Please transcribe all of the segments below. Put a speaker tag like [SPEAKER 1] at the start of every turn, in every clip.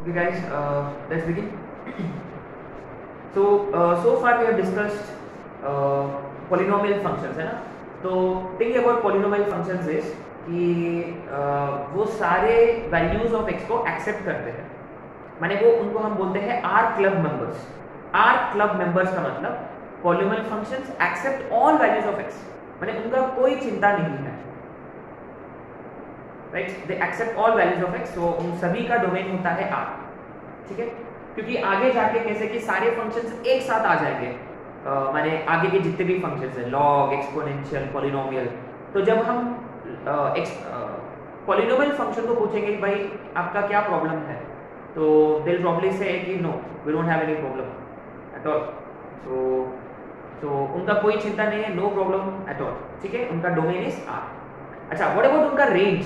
[SPEAKER 1] Okay, guys, let's begin. So far we have discussed polynomial functions, है ना. तो think about polynomial functions is कि वो सारे वैल्यूज ऑफ x को एक्सेप्ट करते हैं. माने वो उनको हम बोलते हैं R club members. R club members का मतलब polynomial functions accept all values of x. माने उनका कोई चिंता नहीं है, right. They accept all values of x. तो उन सभी का डोमेन होता है R. ठीक है, क्योंकि आगे जाके कैसे कि सारे फंक्शंस एक साथ आ जाएंगे. माने आगे के जितने भी फंक्शंस हैं, लॉग, एक्सपोनेंशियल, पॉलिनोमियल. तो जब हम पॉलिनोमियल फंक्शन को पूछेंगे भाई आपका क्या प्रॉब्लम है, तो दे विल प्रॉब्ली से कि no we don't have any problem at all. तो उनका कोई चिंता नहीं है, नो प्रॉब्लम एट ऑल. ठीक है, उनका डोमेन इज R. अच्छा, व्हाट अबाउट उनका रेंज.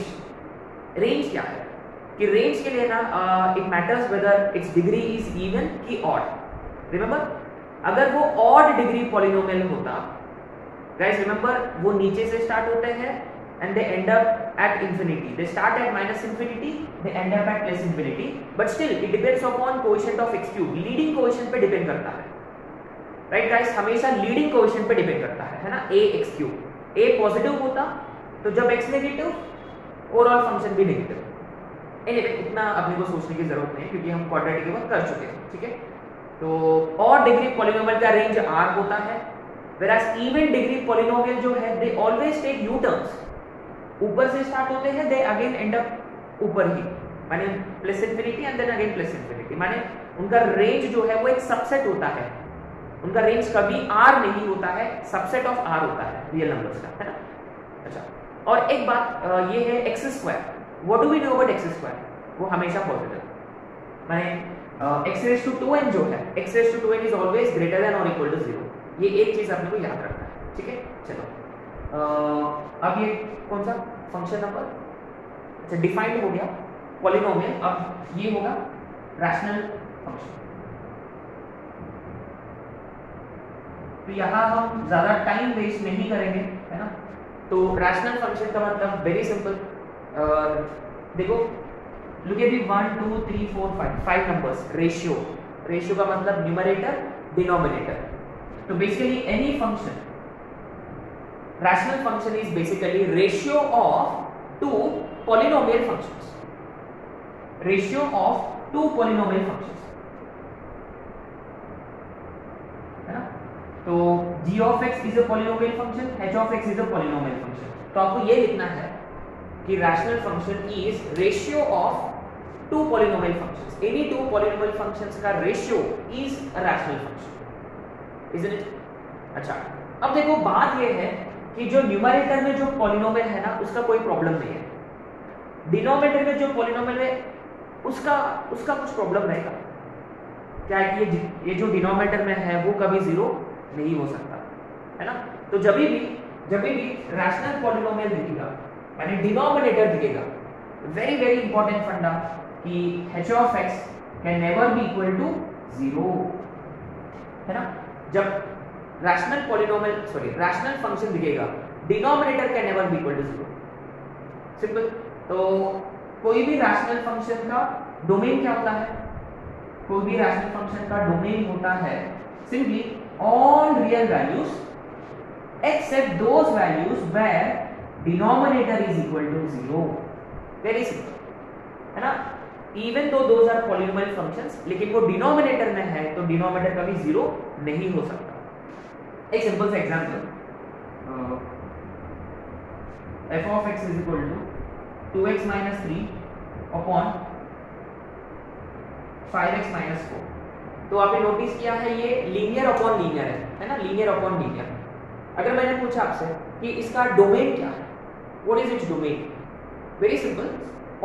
[SPEAKER 1] रेंज क्या है कि रेंज के लिए ना it matters whether it's degree is even की ऑड. रिमेंबर, अगर वो ऑड डिग्री पॉलिनोमियल होता, गाइस रिमेंबर, वो नीचे से स्टार्ट होते हैं and they and up at infinity. They start at minus infinity, they and up at plus infinity, but still it depends upon coefficient of x cube. Leading coefficient पे depend करता है, right guys. हमेशा leading coefficient पे depend करता है ना. a x cube, a positive होता तो जब x नेगेटिव, ओवरऑल फंक्शन भी नेगेटिव. एनीवे, इतना अपने को सोचने की जरूरत नहीं है क्योंकि हम क्वाड्रेटिक वर्क कर चुके हैं. ठीक है, तो ऑड डिग्री पॉलिनोमियल का रेंज R होता है, whereas इवन डिग्री पॉलिनोमियल जो है they always take U turns. ऊपर से स्टार्ट होते हैं, दे अगेन एंड अप ऊपर ही, माने plus infinity and then again plus infinity. माने उनका रेंज जो है वो एक सबसेट होता है. उनका रेंज कभी R नहीं होता है, सबसेट ऑफ R होता है रियल नंबर्स का, है ना. अच्छा, और एक बात ये है x square. What do we know about x square? वो हमेशा पॉजिटिव, माने x रेज़ टू 2n जो है, x raise to 2n is always greater than और इक्वल टू 0. ये एक चीज आपने को याद रखना है. ठीक है, चलो अब ये कौन सा फंक्शन नंबर, अच्छा डिफाइंड हो गया पॉलिनोमियल. अब ये होगा रैशनल फंक्शन. तो यहाँ हम ज्यादा टाइम वेस्ट नहीं करेंगे, है ना. तो रैशनल फंक्शन का मतलब वेरी सिंपल. देखो, look at the 1 2 3 4 5 numbers. Ratio, ratio का मतलब न्यूमरेटर डिनोमिनेटर. तो basically any function, rational function is basically ratio of two polynomial functions. Ratio of two polynomial functions, है ना. तो g of x is a polynomial function, h of x is a polynomial function. तो आपको ये लिखना है कि rational function is ratio of two polynomial functions. Any two polynomial functions का ratio is a rational function, isn't it. अच्छा, अब देखो बात ये है कि जो न्यूमरेटर में जो पॉलिनोमियल है ना, उसका कोई प्रॉब्लम नहीं है. डिनोमिनेटर में जो पॉलिनोमियल है उसका कुछ प्रॉब्लम रहेगा. क्या है कि ये जो डिनोमिनेटर में है वो कभी जीरो नहीं हो सकता, है ना. तो जब भी रैशनल पॉलिनोमियल दिखेगा, यानी डिनोमिनेटर दिखेगा, वेरी वेरी इंपॉर्टेंट फंडा कि h of x can never be equal to 0, है ना. जब रैशनल फंक्शन दिखेगा, denominator can never be equal to 0. Simple. तो कोई भी रैशनल फंक्शन का डोमेन क्या होता है? कोई भी रैशनल फंक्शन का डोमेन होता है simply all real values except those values where denominator is equal to 0. Very simple, है ना. Even though those are polynomial functions, लेकिन वो डिनोमिनेटर में है तो डिनोमिनेटर कभी 0 नहीं हो सकता. एक सिंपल सा example, f of x is equal to 2x minus 3 upon 5x minus 4. तो आपने नोटिस किया है ये लीनियर अपॉन लीनियर है ना. Linear upon linear. अगर मैंने पूछा आपसे कि इसका डोमेन क्या है, what is its domain? Very simple,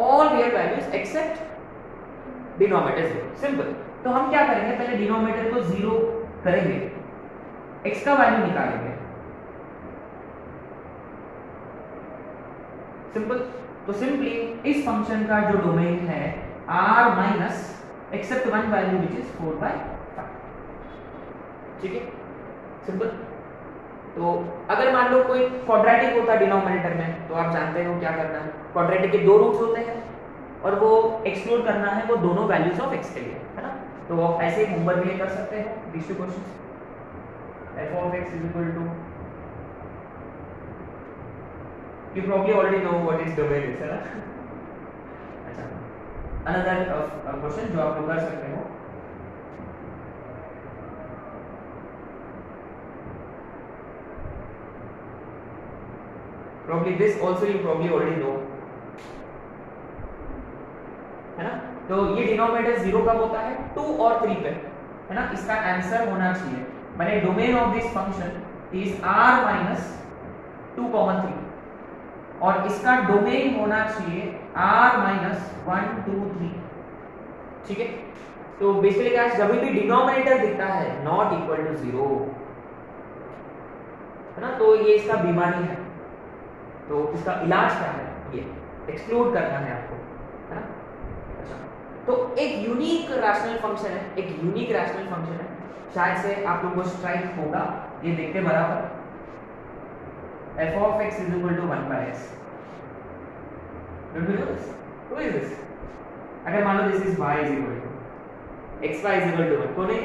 [SPEAKER 1] all real values except denominator 0. Simple. तो हम क्या करेंगे, पहले डिनोमिनेटर को 0 करेंगे, x का वैल्यू निकालेंगे. सिंपल. तो सिंपली इस फंक्शन का जो डोमेन है r minus except one value which is 4/5. ठीक है, सिंपल. तो अगर मान लो कोई क्वाड्रेटिक होता डिनोमिनेटर में, तो आप जानते हो क्या करना है. क्वाड्रेटिक के दो रूट्स होते हैं, और वो एक्सक्लूड करना है वो दोनों वैल्यूज ऑफ x के लिए, है ना। तो आप ऐसे होमवर्क भी कर सकते हैं these two questions. f of x is equal to, you probably already know what is domain is, है ना। अच्छा, another question जो आप लोग कर सकते हो, probably this also you probably already know, है ना। तो ये डिनोमिनेटर 0 कब होता है, 2 और 3 पे, है ना। इसका आंसर होना चाहिए, माने domain of this function is r minus 2, 3 और इसका डोमेन होना चाहिए r माइनस 1, 2, 3, ठीक है। तो बेसिकली गाइस जब भी डिनोमिनेटर दिखता है नॉट इक्वल टू 0, है ना, तो ये इसका बीमारी है। तो इसका इलाज क्या है, ये एक्सक्लूड करना है आपको, है ना। अच्छा, तो एक यूनिक रैशनल फंक्शन है, एक यूनिक रैशनल फंक्शन है, शायद से आप लोगों को स्ट्राइक होगा, ये देखते बराबर f of x is equal to 1 by x. Don't you know this? Who is this? अगर मान लो this is y is equal to xy is equal to 1, कौन है?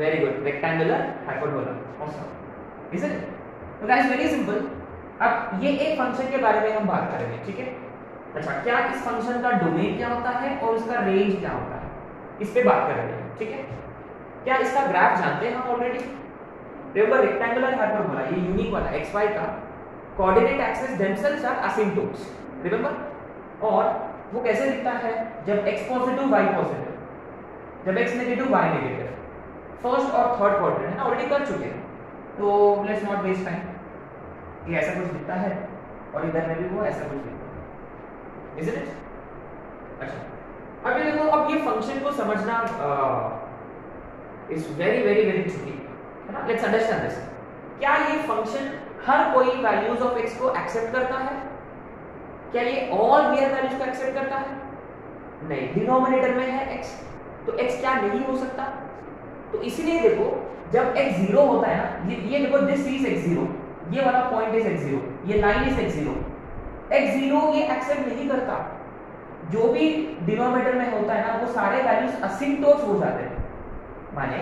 [SPEAKER 1] Very good, rectangular hyperbola. Awesome. Isn't it? तो guys very simple, अब ये एक function के बारे में हम बात करेंगे, ठीक है। अच्छा, क्या इस फंक्शन का डोमेन क्या होता है और उसका रेंज क्या होता है, इस पे बात करेंगे, ठीक है। क्या इसका ग्राफ जानते हैं हम ऑलरेडी, रिमेंबर रेक्टेंगुलर हाइपरबोला, ये यूनिक वाला xy का coordinate axis themselves are asymptotes, remember. और वो कैसे दिखता है, जब x पॉजिटिव y पॉजिटिव, जब x नेगेटिव y नेगेटिव, फर्स्ट और थर्ड क्वाड्रेंट, है ना, ऑलरेडी कर चुके हैं, तो लेट्स नॉट वेस्ट टाइम। ये ऐसा कुछ दिखता है और इधर में भी वो ऐसा कुछ दिखता है, इज़न्ट इट। अच्छा, अब ये देखो, अब ये फंक्शन को समझना is very very very tricky, है ना। Let's understand this. क्या ये फंक्शन हर कोई वैल्यूज ऑफ x को एक्सेप्ट करता है, क्या ये ऑल रियल वैल्यूज को एक्सेप्ट करता है? नहीं, डिनोमिनेटर में है x, तो x क्या नहीं हो सकता। तो इसलिए देखो, जब x 0 होता है ना, ये देखो, दिस इज x0, ये वाला पॉइंट इज x0, ये लाइन इज x0, x0 ये एक्सेप्ट नहीं करता, जो भी डिनोमिनेटर में होता है ना, वो सारे वैल्यूज असिम्प्टोट्स हो जाते हैं। माने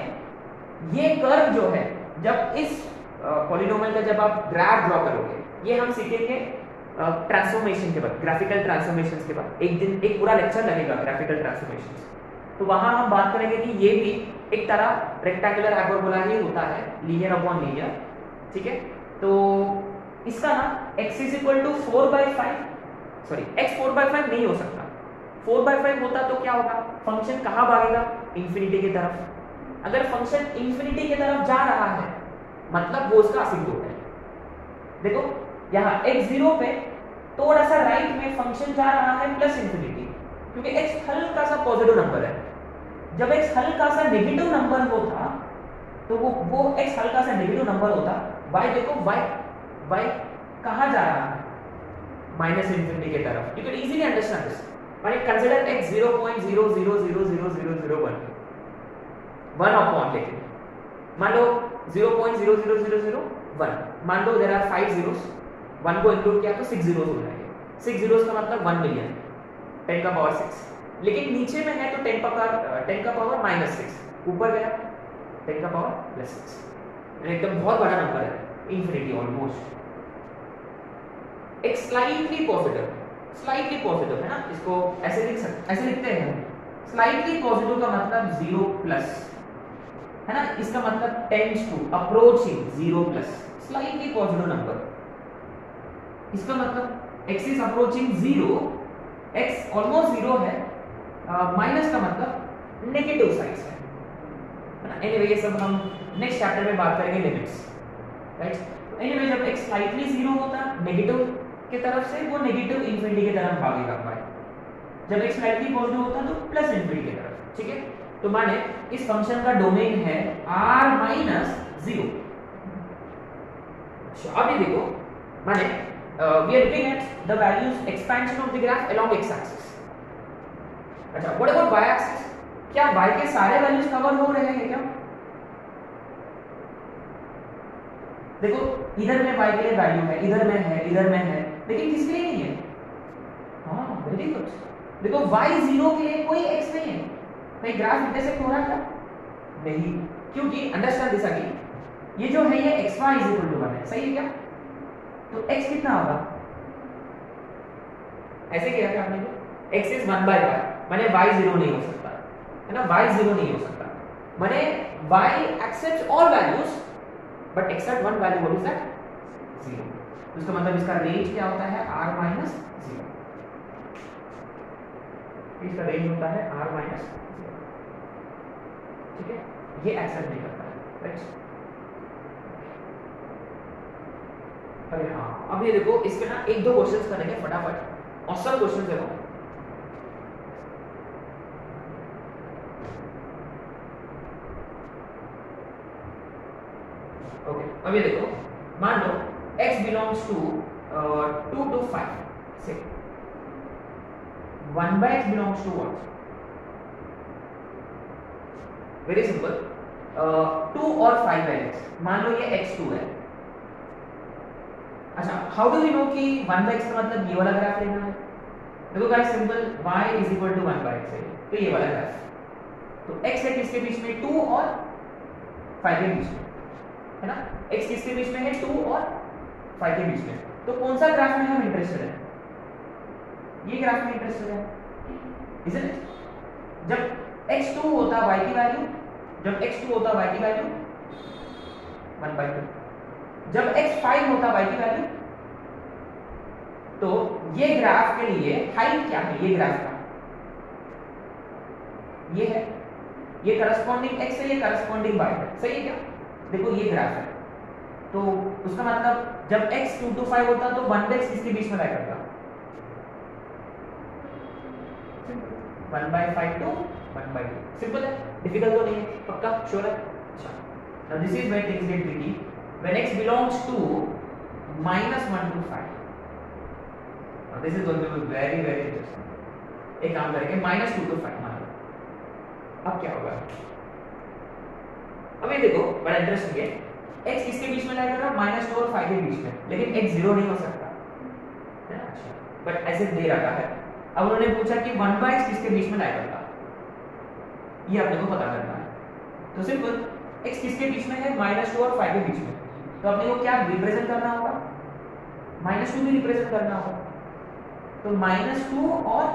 [SPEAKER 1] ये कर्व जो है, जब इस पॉलिनोमियल का जब आप ग्राफ ड्रॉ करोगे, ये हम सीखेंगे ट्रांसफॉर्मेशन के बाद, ग्राफिकल ट्रांसफॉर्मेशंस के बाद, एक दिन एक पूरा लेक्चर लगेगा ग्राफिकल ट्रांसफॉर्मेशंस, तो वहां हम बात करेंगे कि ये भी एक तरह रेक्टेंगुलर हाइपरबोला ही होता है, लीनियर अपॉन लीनियर, ठीक है। तो इसका ना x is equal to 4/5, sorry x 4/5 नहीं हो सकता, 4/5 होता तो क्या होगा, फंक्शन कहाँ भागेगा, इंफिनिटी की तरफ। अगर फंक्शन इंफिनिटी की तरफ जा रहा है, मतलब वो उसका असिम्प्टोट है। देखो यहाँ x0 पे थोड़ा सा राइट में फंक्शन जा रहा है प्लस इंफिनिटी, क्योंकि x हल्का सा पॉजिटिव नंबर है। जब x हल्का सा नेगेटिव नंबर होता, तो वो x हल्का सा नेगेटिव नंबर होता, y देखो y कहाँ जा रहा है, माइनस इंफिनिटी की तरफ। You can easily understand this. माने कंसीडर x 0.0000001 1 अपॉन, लेकिन मान लो 0.00001, मान लो देयर आर 5 zeros, 1 को इंक्लूड किया तो 6 zeros हो जाएंगे, 6 zeros का मतलब 1 मिलियन, 10 का पावर 6, लेकिन नीचे में है तो 10 का पावर माइनस 6, ऊपर गया 10 का पावर प्लस 6, एकदम बहुत बड़ा नंबर है, इंफिनिटी ऑलमोस्ट। एक स्लाइटली पॉजिटिव है ना, इसको ऐसे लिख सकते, ऐसे लिखते हैं स्लाइटली पॉजिटिव का मतलब 0 प्लस, है ना, इसका मतलब tends to approaching 0 plus, slightly positive number. इसका मतलब x is approaching 0, x almost 0 है, माइनस का मतलब नेगेटिव साइड है ना। एनीवे ये सब हम नेक्स्ट चैप्टर में बात करेंगे, लिमिट्स, राइट। एनीवे जब x स्लाइटली 0 होता नेगेटिव की तरफ से, वो नेगेटिव इंफिनिटी की तरफ भागेगा y। जब x स्लाइटली पॉजिटिव होता तो प्लस इंफिनिटी की तरफ, ठीक है। तो माने इस फंक्शन का डोमेन है r माइनस 0। अब ये देखो, माने we are looking at the values expansion of the graph along x axis। अच्छा, what about y axis? क्या y के सारे वैल्यूज कवर हो रहे हैं क्या? देखो इधर में y के लिए वैल्यू है, इधर में है, इधर में है, लेकिन किसके लिए नहीं है? Very good. देखो y0 के लिए कोई x नहीं है, तो ग्राफ इंटरसेक्ट हो रहा है क्या? नहीं, क्योंकि अंडरस्टैंड दिस अगेन, ये जो है ये xy = 1 है, सही है क्या? तो x कितना होगा? ऐसे किया क्या आपने? x is 1/y, माने y 0 नहीं हो सकता है ना, y 0 नहीं हो सकता, माने y accepts all values but except one value, what is that? 0। तो इसका मतलब इसका रेंज क्या होता है? r - 0। इसका रेंज होता है r - 0, ठीक है? ये एक्सेप्ट नहीं करता है, राइट? अरे हाँ, अब ये देखो, इसके ना एक दो क्वेश्चंस करेंगे फटाफट, ऑसम क्वेश्चंस है वो। ओके, अब ये देखो, मान लो x belongs to 2 to 5, say 1/x belongs to what? Very simple, 2 और 5 है x, मान लो ये x2 है। अच्छा, हाउ डू वी नो कि 1/x का मतलब ये वाला ग्राफ लेना है? देखो गाइस, सिंपल, y = 1/x है, तो ये वाला ग्राफ, तो x है किसके बीच में? 2 और 5 के बीच में, है ना? x किसके बीच में है? 2 और 5 के बीच में। तो कौन सा ग्राफ में हम इंटरेस्टेड है? ये ग्राफ में इंटरेस्टेड है, इजंट इट? जब x2 होता y की वैल्यू, जब x2 होता y की वैल्यू 1/2, जब x5 होता y की वैल्यू, तो ये ग्राफ के लिए हाइट क्या है? ये ग्राफ का ये है, ये करस्पॉन्डिंग x है, ये करस्पॉन्डिंग y है, सही है क्या? देखो ये ग्राफ है, तो उसका मतलब जब x 2 to 5 होता तो 1/x किसके बीच में लाया करता? 1/5 to 1/2, सिंपल है, डिफिकल्ट तो नहीं है, पक्का श्योर है? अच्छा, now this is where things get tricky, when x belongs to -1 to 5, now this is going to be very very interesting। एक काम करेंगे, -2 to 5 मान लो, अब क्या होगा? अब ये देखो, बड़ा इंटरेस्टिंग है, x किसके बीच में लाया कर रहा? -2 और 5 के बीच में, लेकिन x 0 नहीं हो सकता है ना? अच्छा, बट ऐसे दे रखा है। अब उन्होंने पूछा कि 1/x किसके बीच में लाया करता, ये आपने को पता करना है। तो सिंपल, x किसके बीच में है? -2 और 5 के बीच में, तो अपने को क्या रिप्रेजेंट करना होगा? -2 भी रिप्रेजेंट करना होगा, तो -2 और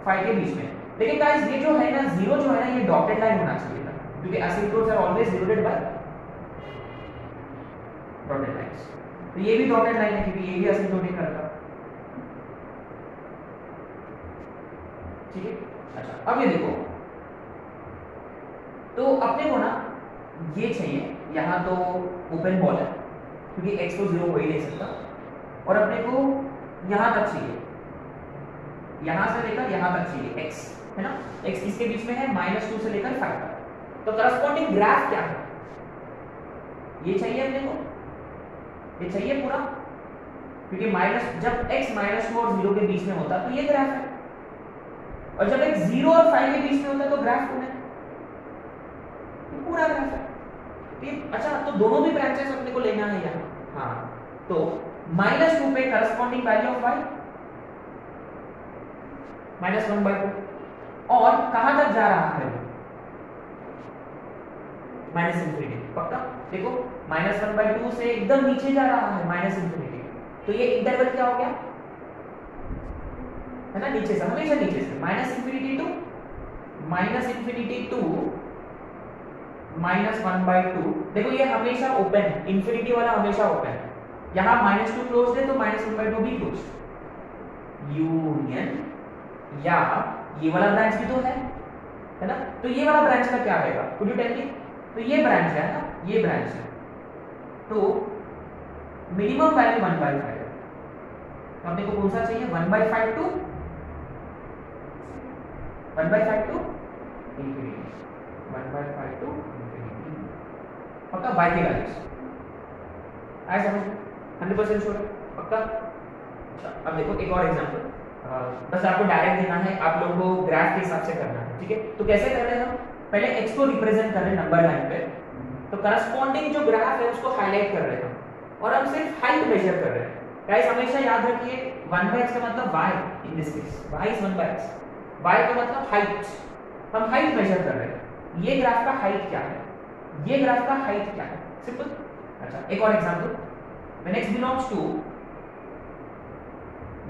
[SPEAKER 1] 5 के बीच में। लेकिन गाइस, ये जो है ना 0 जो है ना, ये डॉटेड लाइन होना चाहिए था, क्योंकि asymptotes are always denoted by dotted lines. तो ये भी डॉटेड लाइन है, क्योंकि ये भी एसिम्पटोटिक करता, ठीक है? अच्छा, अब ये देखो, तो अपने को ना ये चाहिए, यहाँ तो ओपन बॉल है, क्योंकि x को 0 हो ही नहीं सकता, और अपने को यहाँ तक चाहिए, यहाँ से लेकर यहाँ तक चाहिए x, है ना? x किसके बीच में है? -2 से लेकर 5 तक। तो करस्पॉन्डिंग ग्राफ क्या है? ये चाहिए अपने को, ये चाहिए पूरा, क्योंकि जब x -2 और 0 के बीच में होता तो ये ग्राफ है, और जब x 0 और 5 के बीच में होता तो ग्राफ कौन है? ये पूरा ग्राफ है। अच्छा, तो दोनों भी ब्रांचेस अपने को लेना है यहाँ, हाँ, तो -2 पे करस्पॉन्डिंग वैल्यू ऑफ y -1/2, और कहां तक जा रहा है? -∞, पक्का? देखो, -1/2 से एकदम नीचे जा रहा है, -∞, तो ये इंटरवल क्या हो गया, है ना? नीचे से, हमेशा नीचे से, -∞ टू -1/2। देखो ये हमेशा ओपन है, इंफिनिटी वाला हमेशा ओपन है, यहाँ -2 क्लोज है तो -1/2 भी क्लोज, यूनियन, या ये वाला ब्रांच भी तो है ना? तो ये वाला ब्रांच का क्या रहेगा? Could you tell me? तो ये ब्रांच है ना, ये ब्रांच है, तो मिनिमम वैल्यू 1/5 है, तो अपने को कौन सा चाहिए? 1/5 टू इंफिनिटी, 1/5 टू इंफिनिटी, पक्का? y की वैल्यूज आए समझ? 100% श्योर है, पक्का? अच्छा, अब देखो एक और एग्जांपल, बस आपको डायरेक्ट देना है, आप लोगों को ग्राफ के हिसाब से करना है, ठीक है? तो कैसे कर रहे हैं हम? पहले x को रिप्रेजेंट कर रहे हैं नंबर लाइन पे, तो करस्पॉन्डिंग जो ग्राफ है उसको हाईलाइट कर रहे हैं और हम सिर्फ हाइट मेजर कर रहे हैं, गाइस हमेशा याद रखिए 1/x का मतलब y in this case y is 1/x, y का मतलब हाइट, हम हाइट मेजर कर रहे हैं, ये ग्राफ का हाइट क्या है, ये ग्राफ का हाइट क्या है, सिंपल। अच्छा एक और example, when x belongs to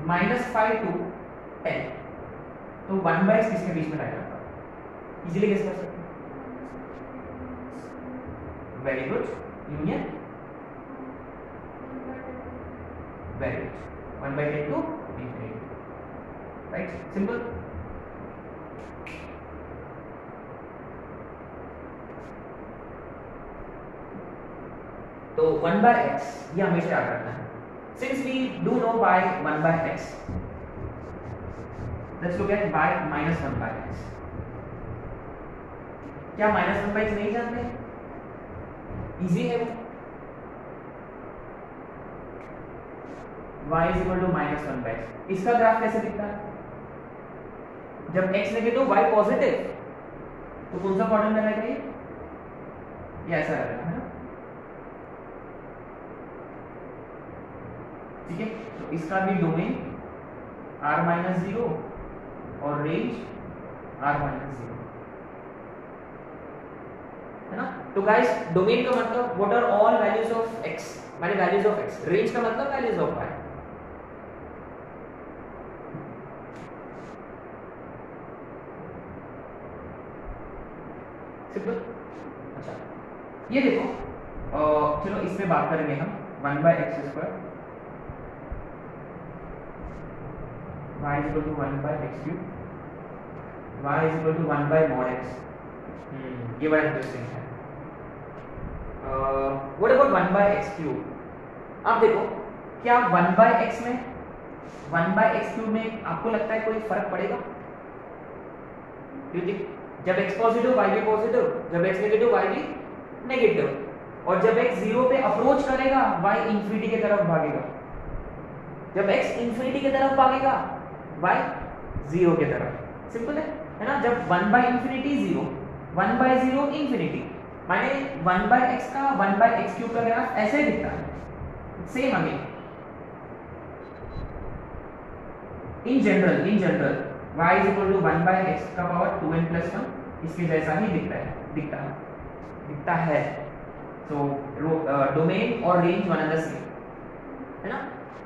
[SPEAKER 1] -5 to 10, तो 1/x किसके बीच में रहेगा, इजीली गेस कर सकते हैं। Very good, union, very good, 1/10 to infinity, right, simple. तो 1/x ये हमेशा याद रखना है। Since we do know by 1/x, let's look at by -1/x। क्या -1/x नहीं जानते? इजी है वो। y is equal to -1/x, इसका ग्राफ कैसे दिखता है? जब x नेगेटिव y पॉजिटिव, तो कौन सा क्वाड्रेंट में रहेगा ये ऐसा रहेगा, है ना? ठीक है, तो इसका भी डोमेन r-0 और रेंज r-0, है ना? तो गाइस डोमेन का मतलब what are all values of x, माने वैल्यूज ऑफ x, रेंज का मतलब वैल्यूज ऑफ y। सिंपल। अच्छा ये देखो, चलो इसमें बात करेंगे हम 1/x², y is equal to 1/x3, y is equal to 1/mod x। ये बड़ा इंटरेस्टिंग है। What about 1/x3? आप देखो क्या 1/x में 1/x3 में आपको लगता है कोई फर्क पड़ेगा? क्योंकि जब x पॉजिटिव y भी पॉजिटिव, जब x नेगेटिव y भी नेगेटिव, और जब x 0 पे अप्रोच करेगा y इंफिनिटी की तरफ भागेगा, जब x इंफिनिटी की तरफ भागेगा y 0 की तरफ। सिंपल है ना? जब 1/∞ 0, 1/0 इंफिनिटी, माने 1/x का 1/x³ का ग्राफ ऐसे दिखता है, same again. In general y is equal to 1/x का पावर 2n + 1, इसके जैसा ही दिखता है। तो डोमेन और range one and the same, है ना?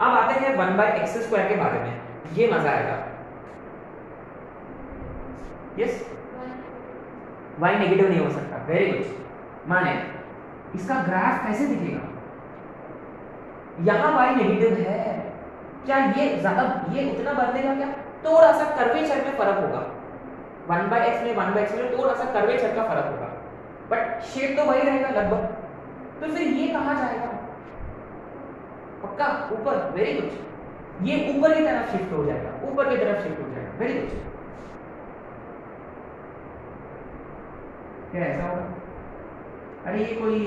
[SPEAKER 1] अब आते हैं 1/x² के बारे में, ये मजा आएगा। यस, y नेगेटिव नहीं हो सकता, वेरी गुड। माने इसका ग्राफ कैसे दिखेगा? यहां y नेगेटिव है, क्या ये उतना बदलेगा क्या? थोड़ा सा कर्वेचर में फर्क होगा, 1/x में 1/x में थोड़ा सा कर्वेचर का फर्क होगा, बट शेप तो वही रहेगा लगभग। तो फिर ये कहां जाएगा? पक्का ऊपर, वेरी गुड। ये ऊपर की तरफ शिफ्ट हो जाएगा, ऊपर की तरफ शिफ्ट हो जाएगा, वेरी गुड। क्या ऐसा होगा? अरे ये कोई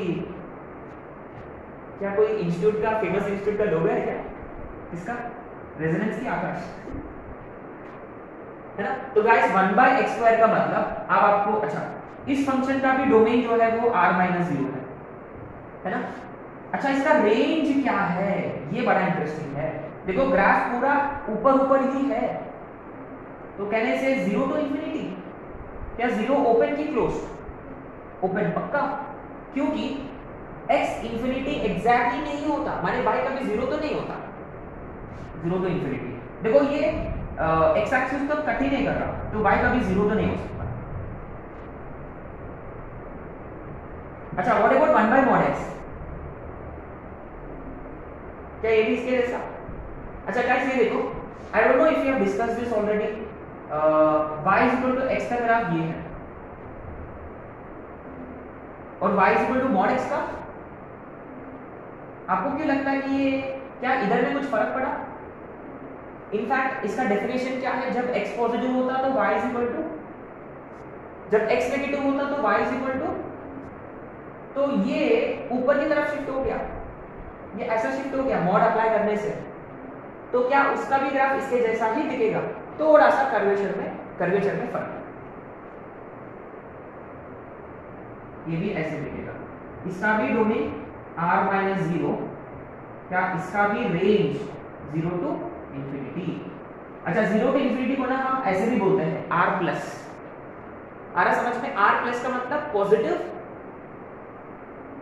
[SPEAKER 1] इंस्टीट्यूट का, फेमस इंस्टीट्यूट का लोगो है क्या इसका? रेजोनेंस की आकाश, है ना? तो गाइस 1/x² का मतलब अब आपको, अच्छा इस फंक्शन का भी डोमेन जो है वो r-0 है ना? अच्छा इसका रेंज क्या है? ये बड़ा इंटरेस्टिंग है। देखो ग्राफ पूरा ऊपर ही है, तो कहने से 0 to infinity, क्या 0 ओपन की क्लोज? ओपन पक्का, क्योंकि x इंफिनिटी एग्जैक्टली नहीं होता, माने y कभी 0 तो नहीं होता, 0 to infinity। देखो ये x एक्सिस तो कट ही नहीं कर रहा, तो y कभी 0 तो नहीं हो सकता। अच्छा व्हाट अबाउट 1/mod x? क्या ये भी इसके जैसा? अच्छा गाइस ये देखो, I don't know if you have discussed this already, y is equal to x का ग्राफ ये है, और y is equal to mod x का, आपको क्यों लगता है कि ये क्या इधर में कुछ फर्क पड़ा? इनफैक्ट इसका डेफिनेशन क्या है? जब x पॉजिटिव होता तो y is equal to, जब x नेगेटिव होता तो y is equal to, तो ये ऊपर की तरफ शिफ्ट हो गया, ये ऐसा शिफ्ट हो गया मॉड अप्लाई करने से, तो क्या उसका भी ग्राफ इसके जैसा ही दिखेगा? थोड़ा सा कर्वेचर में फर्क, ये भी ऐसे दिखेगा। इसका भी डोमेन r-0 क्या इसका भी रेंज 0 टू इंफिनिटी। अच्छा 0 टू इंफिनिटी को ना हम ऐसे भी बोलते हैं r प्लस। आ रहा समझ में? r प्लस का मतलब positive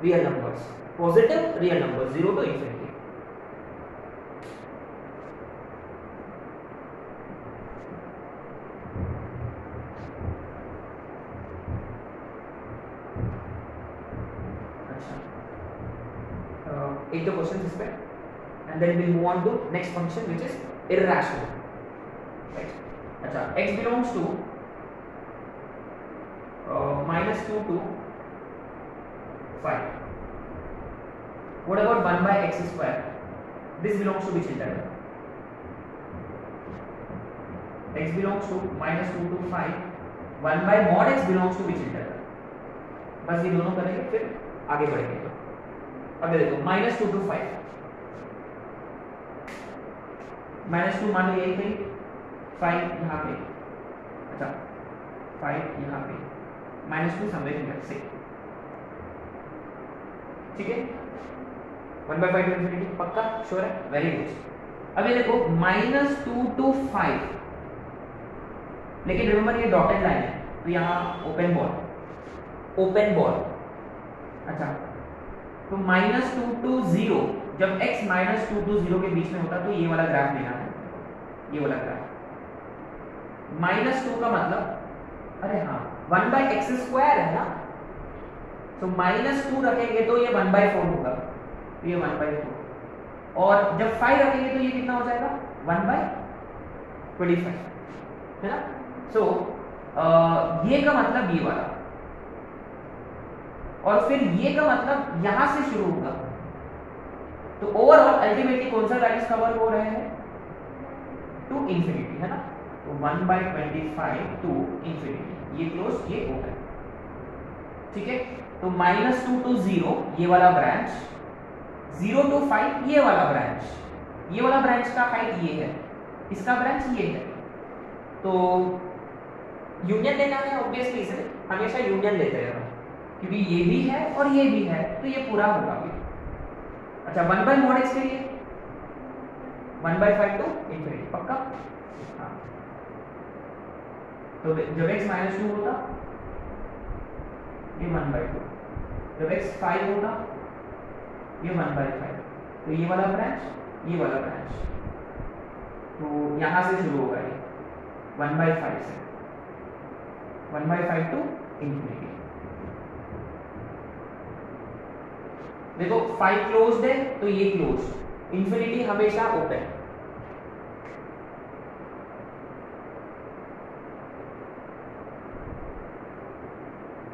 [SPEAKER 1] real numbers, positive real numbers 0 to infinity. एक दो क्वेश्चन इस पे and then we move on to next function which is irrational, right. अच्छा x belongs to -2 to 5. What about 1 by x square? This belongs to which interval? x belongs to -2 to 5. 1 by mod x belongs to which interval? बस ये दोनों करेंगे फिर आगे बढ़ेंगे। अब ये देखो -2 to 5, -2 मान लो यही थी, 5 यहाँ पे, अच्छा 5 यहाँ पे, -2 समवेयर हियर से, ठीक है। 1 by 5 इंफिनिटी पक्का श्योर है, वेरी गुड। अब ये देखो -2 to 5, लेकिन रिमेंबर ये डॉटेड लाइन है तो यहाँ ओपन बॉल, अच्छा तो -2 to 0, जब x -2 to 0 के बीच में होता तो ये वाला ग्राफ लेना है, ये वाला ग्राफ। -2 का मतलब, अरे हाँ 1 by x स्क्वायर है ना, तो -2 रखेंगे तो ये 1 by 4 होगा, तो ये 1 by 4, और जब 5 रखेंगे तो ये कितना हो जाएगा 1 by 25, है ना। सो ये का मतलब ये वाला, और फिर ये का मतलब यहां से शुरू होगा, तो ओवरऑल अल्टीमेटली कौन सा वैल्यूज कवर हो रहे हैं, टू इंफिनिटी, है ना। तो 1 by 25 टू इंफिनिटी, ये क्लोज ये ओपन, ठीक है। तो -2 to 0 ये वाला ब्रांच, 0 to 5 ये वाला ब्रांच, ये वाला ब्रांच का हाइट ये है, इसका ब्रांच ये है, तो यूनियन लेना है ऑब्वियसली, इसे हमेशा यूनियन लेते हैं क्योंकि ये भी है और ये भी है, तो ये पूरा होगा भी। अच्छा 1 by mod x के लिए 1 by 5 टू इंफिनिटी पक्का, हाँ। तो जब x -2 होता ये 1 by 2, जब x 5 होता ये 1 by 5, तो ये वाला ब्रांच, ये वाला ब्रांच, तो यहां से शुरू होगा ये 1 by 5 से, 1 by 5 टू इंफिनिटी। देखो 5 क्लोज्ड है तो ये क्लोज, इंफिनिटी हमेशा ओपन।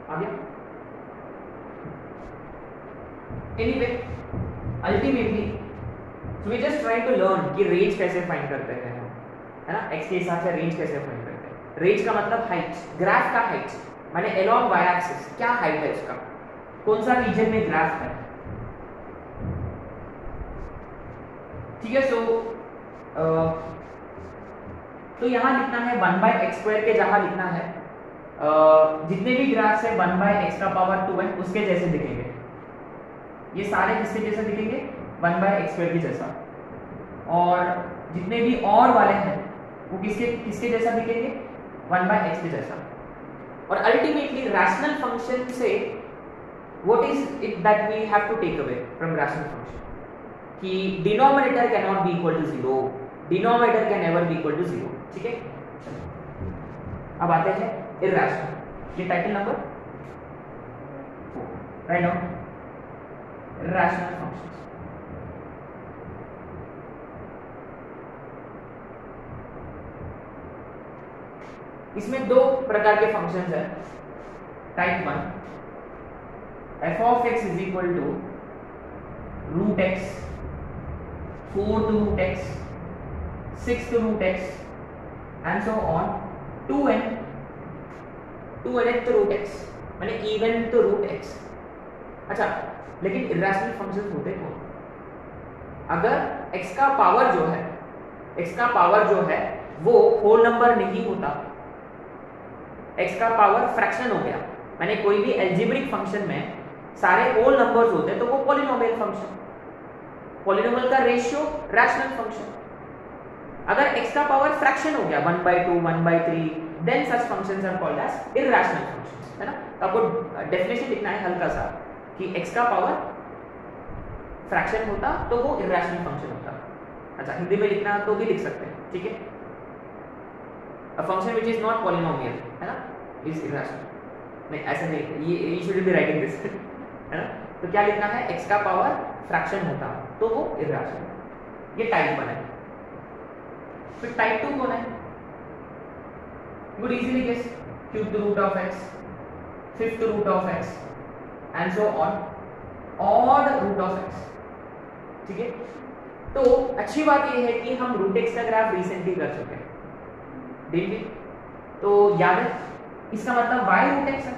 [SPEAKER 1] आ गया। Anyway ultimately so we just try to learn कि रेंज कैसे फाइंड करते हैं, है ना, x के हिसाब से रेंज कैसे फाइंड करते हैं। रेंज का मतलब हाइट, ग्राफ का हाइट, माने अलोंग वाई एक्सिस क्या हाइट है उसका, कौन सा रीजन में ग्राफ है, ठीक है। सो तो यहां लिखना है 1 by x स्क्वायर के जहां लिखना है जितने भी ग्राफ्स है 1 by x का पावर 2 है उसके जैसे दिखेंगे, ये सारे किसके जैसे दिखेंगे 1 by x स्क्वायर के जैसा, और जितने भी और वाले हैं वो किसके जैसा दिखेंगे 1 by x के जैसा। और अल्टीमेटली रैशनल फंक्शन से what is it that we have to take away from rational function, कि denominator can not be equal to 0, denominator can never be equal to 0, ठीक है। अब आते हैं इररेशनल, ये title number 4, write down irrational functions. इसमें दो प्रकार के फंक्शंस हैं। Type 1 f of x is equal to root x, 4th root x, 6th root x and so on 2nth root x, माने इवेंथ रूट x। अच्छा लेकिन irrational functions होते कौन, अगर x का पावर जो है वो होल नंबर नहीं होता, x का पावर फ्रैक्शन हो गया, माने कोई भी एल्जेब्रिक फंक्शन में सारे होल नंबर्स होते हैं तो वो पॉलिनोमियल फंक्शन, पॉलिनोमियल का रेशियो रैशनल फंक्शन। अगर x का पावर फ्रैक्शन हो गया 1/2 1/3 then such functions are called as irrational functions, है ना। तो आपको डेफिनेशन लिखना है हल्का सा कि x का पावर फ्रैक्शन होता तो वो इरैशनल फंक्शन होता। अच्छा, हिंदी में लिखना तो भी लिख सकते हैं, ठीक है। A function which is not polynomial, है ना, इज इरैशनल। नहीं, ऐसा नहीं, ये you should be writing this, है ना। तो क्या लिखना है, x का पावर फ्रैक्शन होता तो वो इरैशनल। ये टाइप 1 है। फिर टाइप 2 कौन है? Good easily guess, cube root of x, fifth root of x and so on, odd root of x, ठीक है। तो अच्छी बात ये है कि हम रूट x का ग्राफ रिसेंटली कर चुके हैं, देखिए। तो याद है, इसका मतलब y रूट x है,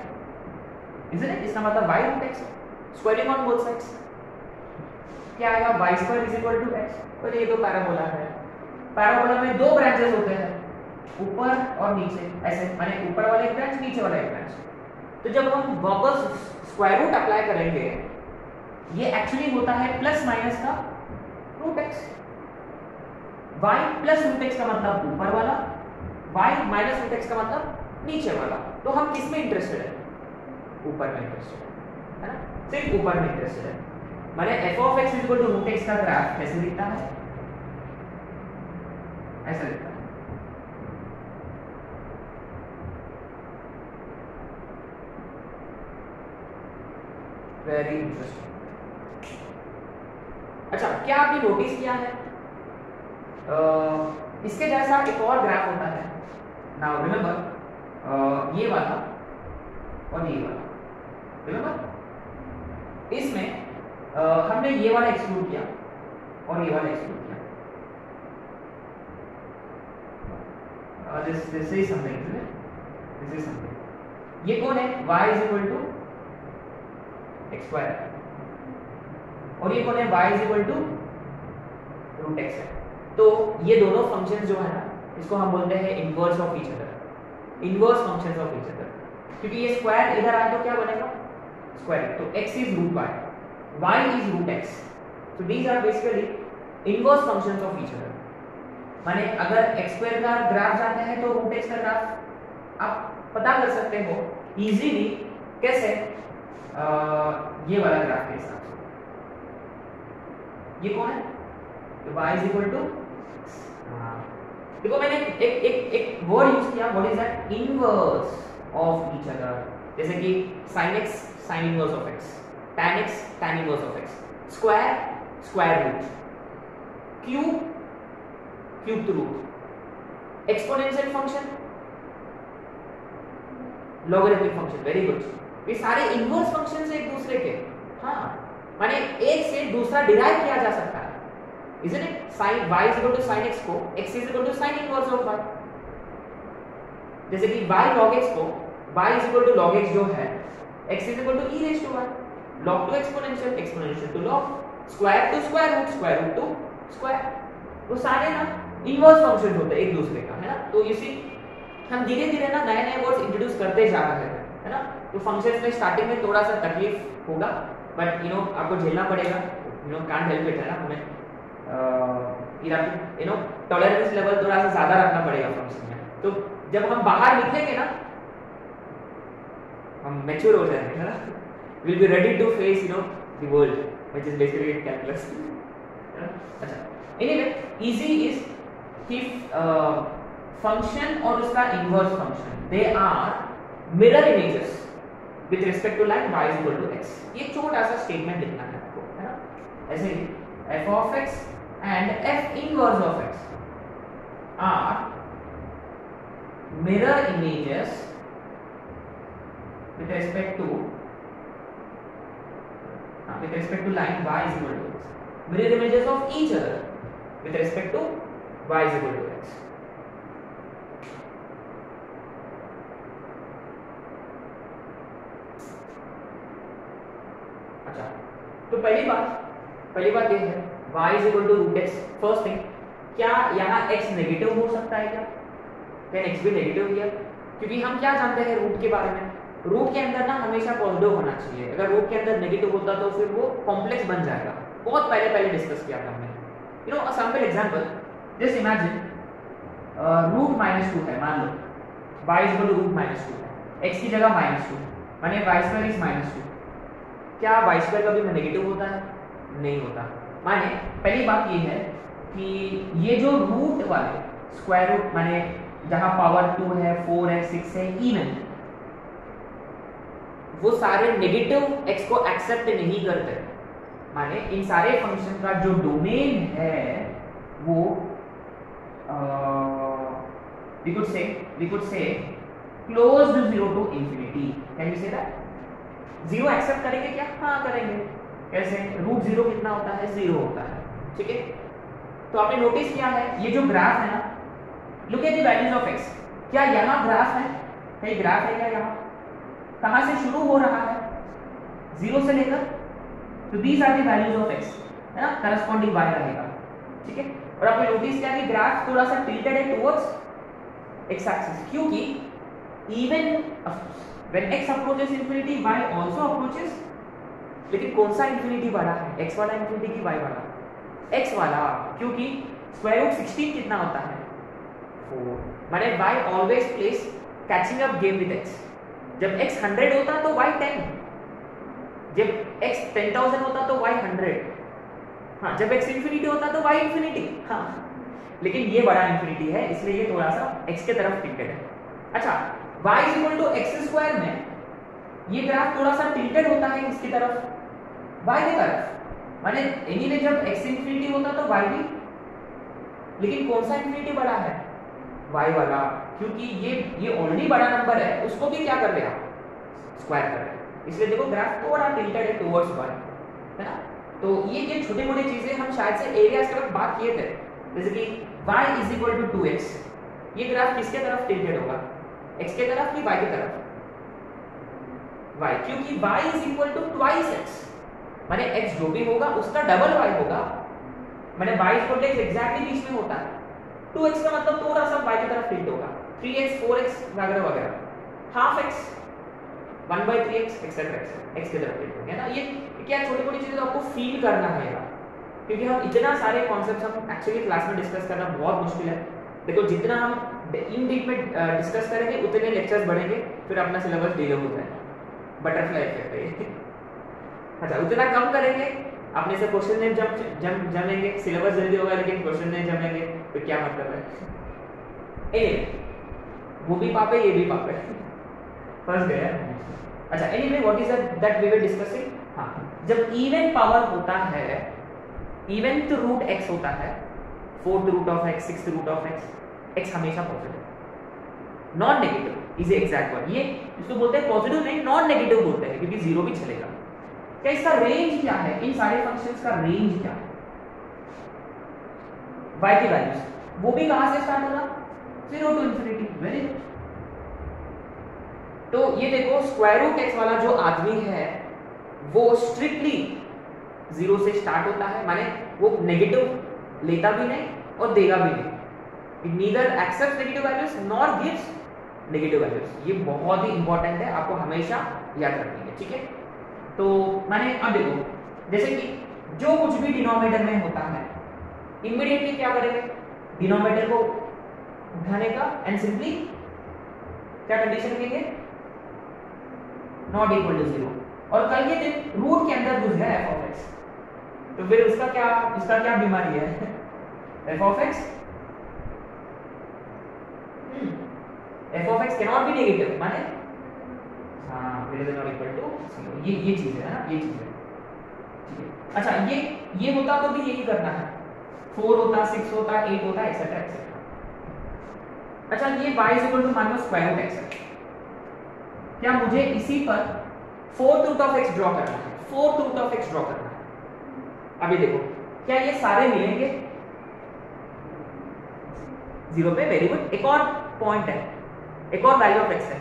[SPEAKER 1] isn't it? इसका मतलब y रूट x है, स्क्वायरिंग ऑन बोथ साइड्स क्या आएगा, y square is equal to x। और ये तो पैराबोला है, पैराबोला में दो ब्रांचेस होते हैं, ऊपर और नीचे, ऐसे माने ऊपर वाला एक ब्रांच, नीचे वाला एक ब्रांच। तो जब हम वापस स्क्वायर रूट अप्लाई करेंगे, ये एक्चुअली होता है प्लस माइनस का root x। y plus root x का मतलब ऊपर वाला, y माइनस रूट x का मतलब नीचे वाला। तो हम किस में इंटरेस्टेड है, ऊपर में इंटरेस्टेड है ना, सिर्फ ऊपर में इंटरेस्टेड है। माने f of x equal to root x का ग्राफ कैसे दिखता है, ऐसा दिखता है। Very interesting. अच्छा, क्या आपने नोटिस किया है इसके जैसा एक और ग्राफ होता है, नाउ रिमेंबर, ये वाला और ये वाला, रिमेंबर। इसमें हमने ये वाला एक्सक्लूड किया और ये वाला एक्सक्लूड किया। this is something, isn't it? This is something. ये कौन है, y is equal to x square, और ये कौन है, y is equal to root x है। तो ये दोनों फंक्शंस जो है ना, इसको हम बोलते हैं inverse of each other, inverse functions of each other. क्योंकि ये स्क्वायर इधर आए तो क्या बनेगा, स्क्वायर। तो x is root y is root x, so these are basically inverse functions of each other। माने अगर x स्क्वायर का ग्राफ जानते हैं तो रूट x का ग्राफ आप पता कर सकते हो इजीली, कैसे, ये वाला ग्राफ के हिसाब से। ये कौन है, तो y is equal to, देखो मैंने एक वर्ड यूज किया, what is that, inverse of each other. जैसे कि sin x sin inverse of x, tan x tan inverse of x, square square root, cube cube root, exponential function logarithmic function, very good. ये सारे inverse functions एक दूसरे के, हाँ, माने एक से दूसरा डिराइव किया जा सकता है, isn't it? sin y is equal to sin x को x is equal to sin inverse of y, जैसे कि y log x को y is equal to log x जो है, x is equal to e raised to y, log to exponential, exponential to log, square to square root to square। वो सारे ना inverse functions होते हैं एक दूसरे का, है ना। तो यू सी, हम धीरे धीरे ना नए नए वर्ड्स इंट्रोड्यूस करते जा रहे हैं, है ना। तो फंक्शंस में स्टार्टिंग में थोड़ा सा तकलीफ होगा, बट यू नो आपको झेलना पड़ेगा, you know can't help it, है ना। हमें यू नो टॉलरेंस लेवल थोड़ा सा ज्यादा रखना पड़ेगा फंक्शन में। तो जब हम बाहर निकलेंगे ना, हम मैच्योर हो जाएंगे, है ना, will be ready to face you know the world which is basically calculus. अच्छा, एनीवे इजी इज कि फंक्शन और उसका inverse function, they are mirror images with respect to line y is equal to x। ये छोटा सा statement लिखना है आपको, है ना। ऐसे ही f of x and f inverse of x are mirror images with respect to line y is equal to x, mirror images of each other with respect to y is equal to x। अच्छा, तो पहली बात ये है y is equal to root x। First thing, क्या यहाँ x negative हो सकता है क्या? कैन x भी नेगेटिव हियर? क्योंकि हम क्या जानते हैं रूट के बारे में, रूट के अंदर ना हमेशा पॉजिटिव होना चाहिए। अगर रूट के अंदर नेगेटिव होता तो फिर वो कॉम्प्लेक्स बन जाएगा, बहुत पहले डिस्कस किया था हमने। You know a simple example, just imagine root -2 है, मान लो y is equal to root -2 है, x की जगह -2, माने y² इज -2। क्या y² कभी नेगेटिव होता है? नहीं होता। माने पहली बात ये है कि ये जो रूट वाले स्क्वायर रूट माने जहां पावर 2 है, 4 है, 6 है, इवन वो सारे नेगेटिव x को एक्सेप्ट नहीं करते। माने इन सारे फंक्शन का जो डोमेन है वो we could say close to 0 to infinity. Can you say that? 0 accept करेंगे क्या? हाँ करेंगे। कैसे? रूट 0 कितना होता है? 0 होता है। ठीक है, तो आपने नोटिस किया है ये जो ग्राफ है ना, look at the values of x। क्या यहाँ ग्राफ है? कहीं ग्राफ है क्या यहाँ? कहाँ से शुरू हो रहा है? 0 से लेकर, तो these are the values of x, है ना, करस्पॉन्डिंग y रहेगा। ठीक है, और आपने नोटिस किया कि ग्राफ थोड़ा सा टिल्टेड है टुवर्ड्स x एक्सिस, क्योंकि even when x approaches infinity y also approaches. लेकिन कौन सा इंफिनिटी बड़ा है, x वाला इंफिनिटी की y वाला? x वाला, क्योंकि स्क्वायर रूट 16 कितना होता है? 4। माने y always place catching up game with x। जब x 100 होता तो y 10, जब x 10,000 होता तो y 100, हाँ, जब x इंफिनिटी होता तो y इंफिनिटी। हाँ, लेकिन ये बड़ा इंफिनिटी है इसलिए ये थोड़ा सा x के तरफ टिल्टेड है। अच्छा, y is equal to x² में ये ग्राफ थोड़ा सा टिल्टेड होता है किसकी तरफ? y की तरफ। माने एनीवे जब x इंफिनिटी होता तो y भी, लेकिन कौन सा इंफिनिटी बड़ा है? y वाला, क्योंकि ये ऑलरेडी बड़ा नंबर है, उसको भी क्या कर रहे हैं? स्क्वायर कर रहे हैं। इसलिए देखो ग्राफ थोड़ा टिल्टेड है टुवर्ड्स y, है ना। तो ये छोटे मोटे चीजें हम शायद से एरियाज के वक्त बात किए थे, जैसे कि y is equal to 2x, ये ग्राफ किसके तरफ टिल्टेड होगा? x के तरफ कि y की तरफ? y, क्योंकि y is equal to twice x, माने x जो भी होगा उसका डबल y होगा। माने y equal to x exactly बीच में होता है। 2x का मतलब थोड़ा सा y की तरफ टिल्ट होगा, 3x 4x वगैरह वगैरह, half x 1/3x etcetera x की तरफ टिल्ट होगा ना। ये क्या छोटी मोटी चीजें तो आपको फील करना है यार, क्योंकि हम इतना सारे कॉन्सेप्ट्स हम एक्चुअली क्लास में डिस्कस करना बहुत मुश्किल है। देखो जितना हम इन डीप में डिस्कस करेंगे उतने लेक्चर्स बढ़ेंगे, फिर अपना सिलेबस डिले होता है, बटरफ्लाई इफेक्ट है। अच्छा, उतना कम करेंगे अपने से क्वेश्चन नहीं जमेंगे, सिलेबस जल्दी होगा लेकिन क्वेश्चन नहीं जमेंगे, तो क्या मतलब है? वो भी पाप है, ये भी पाप है, फंस गया। अच्छा, anyway what is that we were discussing. हाँ, जब इवन पावर होता है, इवेंथ रूट x होता है, 4th root of x, 6th root of x हमेशा positive, non negative is exact one. ये इसको बोलते हैं पॉजिटिव नहीं, नॉन नेगेटिव बोलते हैं, क्योंकि 0 भी चलेगा। क्या इसका रेंज क्या है? इन सारे फंक्शंस का रेंज क्या है? y की वैल्यूज वो भी कहां से स्टार्ट होगा? 0 टू इंफिनिटी। Very good. तो ये देखो स्क्वायर रूट x वाला जो आदमी है वो स्ट्रिक्टली 0 से स्टार्ट होता है, माने वो नेगेटिव लेता भी नहीं और देगा भी नहीं। It neither accepts negative values nor gives negative values. ये बहुत ही इंपॉर्टेंट है, आपको हमेशा याद रखनी है। ठीक है, तो माने अब देखो जैसे कि जो कुछ भी डिनोमिनेटर में होता है इमीडिएटली क्या करेंगे? डिनोमिनेटर को उठाने का एंड सिंपली क्या कंडीशन रखेंगे? Not equal to 0। और कल के दिन रूट के अंदर घुस गया f ऑफ x, तो फिर इसका क्या बीमारी है? f of x cannot be negative, माने हाँ ग्रेटर देन और इक्वल टू 0। ये चीज है ना, ये चीज है। ठीक है, अच्छा ये होता तो भी यही करना है, 4 होता, 6 होता, 8 होता, एक्सेट्रा एक्सेट्रा। अच्छा, ये y इज इक्वल टू मान लो स्क्वायर रूट x है। क्या मुझे इसी पर 4th root of x draw करना है? 4th root of x draw करना है। अभी देखो क्या ये सारे मिलेंगे 0 पे? Very good. एक और पॉइंट है, एक और वैल्यू ऑफ x है,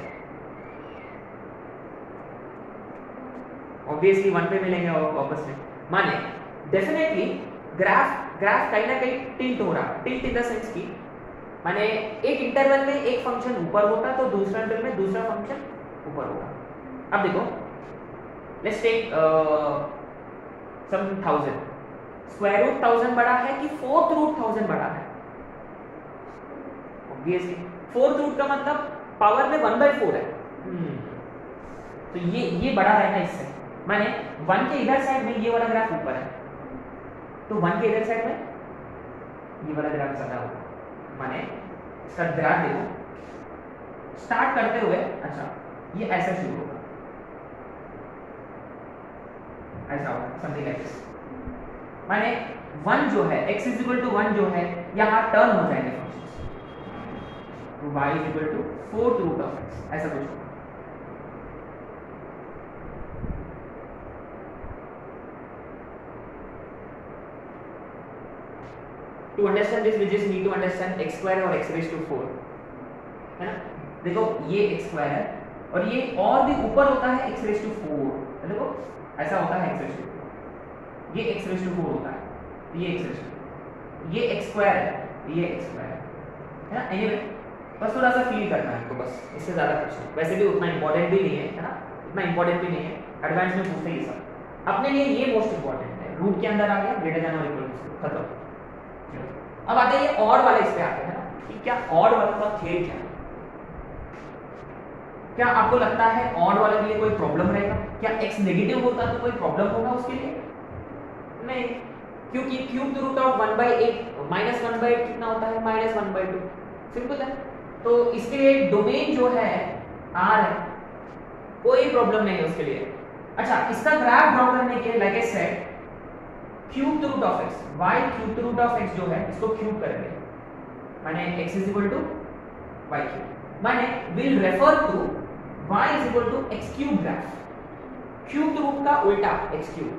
[SPEAKER 1] ऑब्वियसली 1 पे मिलेंगे और वापस में। माने डेफिनेटली ग्राफ कहीं ना कहीं टिल्ट हो रहा है, टिल्ट इन द सेंस की माने एक इंटरवल में एक फंक्शन ऊपर होता तो दूसरा इंटरवल में दूसरा फंक्शन ऊपर होगा। अब देखो let's take some 1000, square root 1000 बड़ा है कि फोर्थ रूट 1000 बड़ा है? ऑब्वियसली फोर्थ रूट का मतलब पावर में 1/4 है। तो ये बड़ा है ना इससे, माने 1 के इधर साइड में ये वाला ग्राफ ऊपर है, तो 1 के इधर साइड में ये वाला ग्राफ ज्यादा होगा। माने इसका ग्राफ देखो, स्टार्ट करते हुए अच्छा ये ऐसा शुरू होगा, ऐसा होगा समथिंग लाइक दिस। माने 1 जो है x = 1 जो है यहाँ टर्न हो जाएंगे फंक्शंस, तो y = 4th root of x, ऐसा कुछ होगा। To understand this we just need to understand x square और x⁴, है ना? देखो ये x² है और ये और भी ऊपर होता है x⁴, देखो ऐसा होता है x⁴, ये x⁴ होता है, ये ये x² है, ये x² है ना? एनीवे बस थोड़ा सा फील करना है आपको, बस इससे ज्यादा कुछ नहीं। वैसे भी उतना इंपॉर्टेंट भी नहीं है ना, इतना इंपॉर्टेंट भी नहीं है, एडवांस में पूछते ही सब। अपने लिए ये मोस्ट इंपॉर्टेंट है, रूट के अंदर आ गया > खत्म। अब आते हैं ऑड वाले, इस पे आते हैं ना कि क्या ऑड वाले का खेल क्या है। क्या आपको लगता है ऑड वाले के लिए कोई प्रॉब्लम रहेगा? क्या x नेगेटिव होता तो कोई प्रॉब्लम होगा उसके लिए? नहीं, क्योंकि क्यूब रूट ऑफ 1/8 -1/8 कितना होता है? -1/2, सिंपल है। तो इसके लिए डोमेन जो है R है, कोई प्रॉब्लम नहीं है उसके लिए। अच्छा, इसका ग्राफ ड्रॉ करने के लिए like I said cube root of x, y cube root of x जो है इसको क्यूब करेंगे, माने x = y क्यूब, माने will refer to y = x cube graph. Cube root का उल्टा x क्यूब,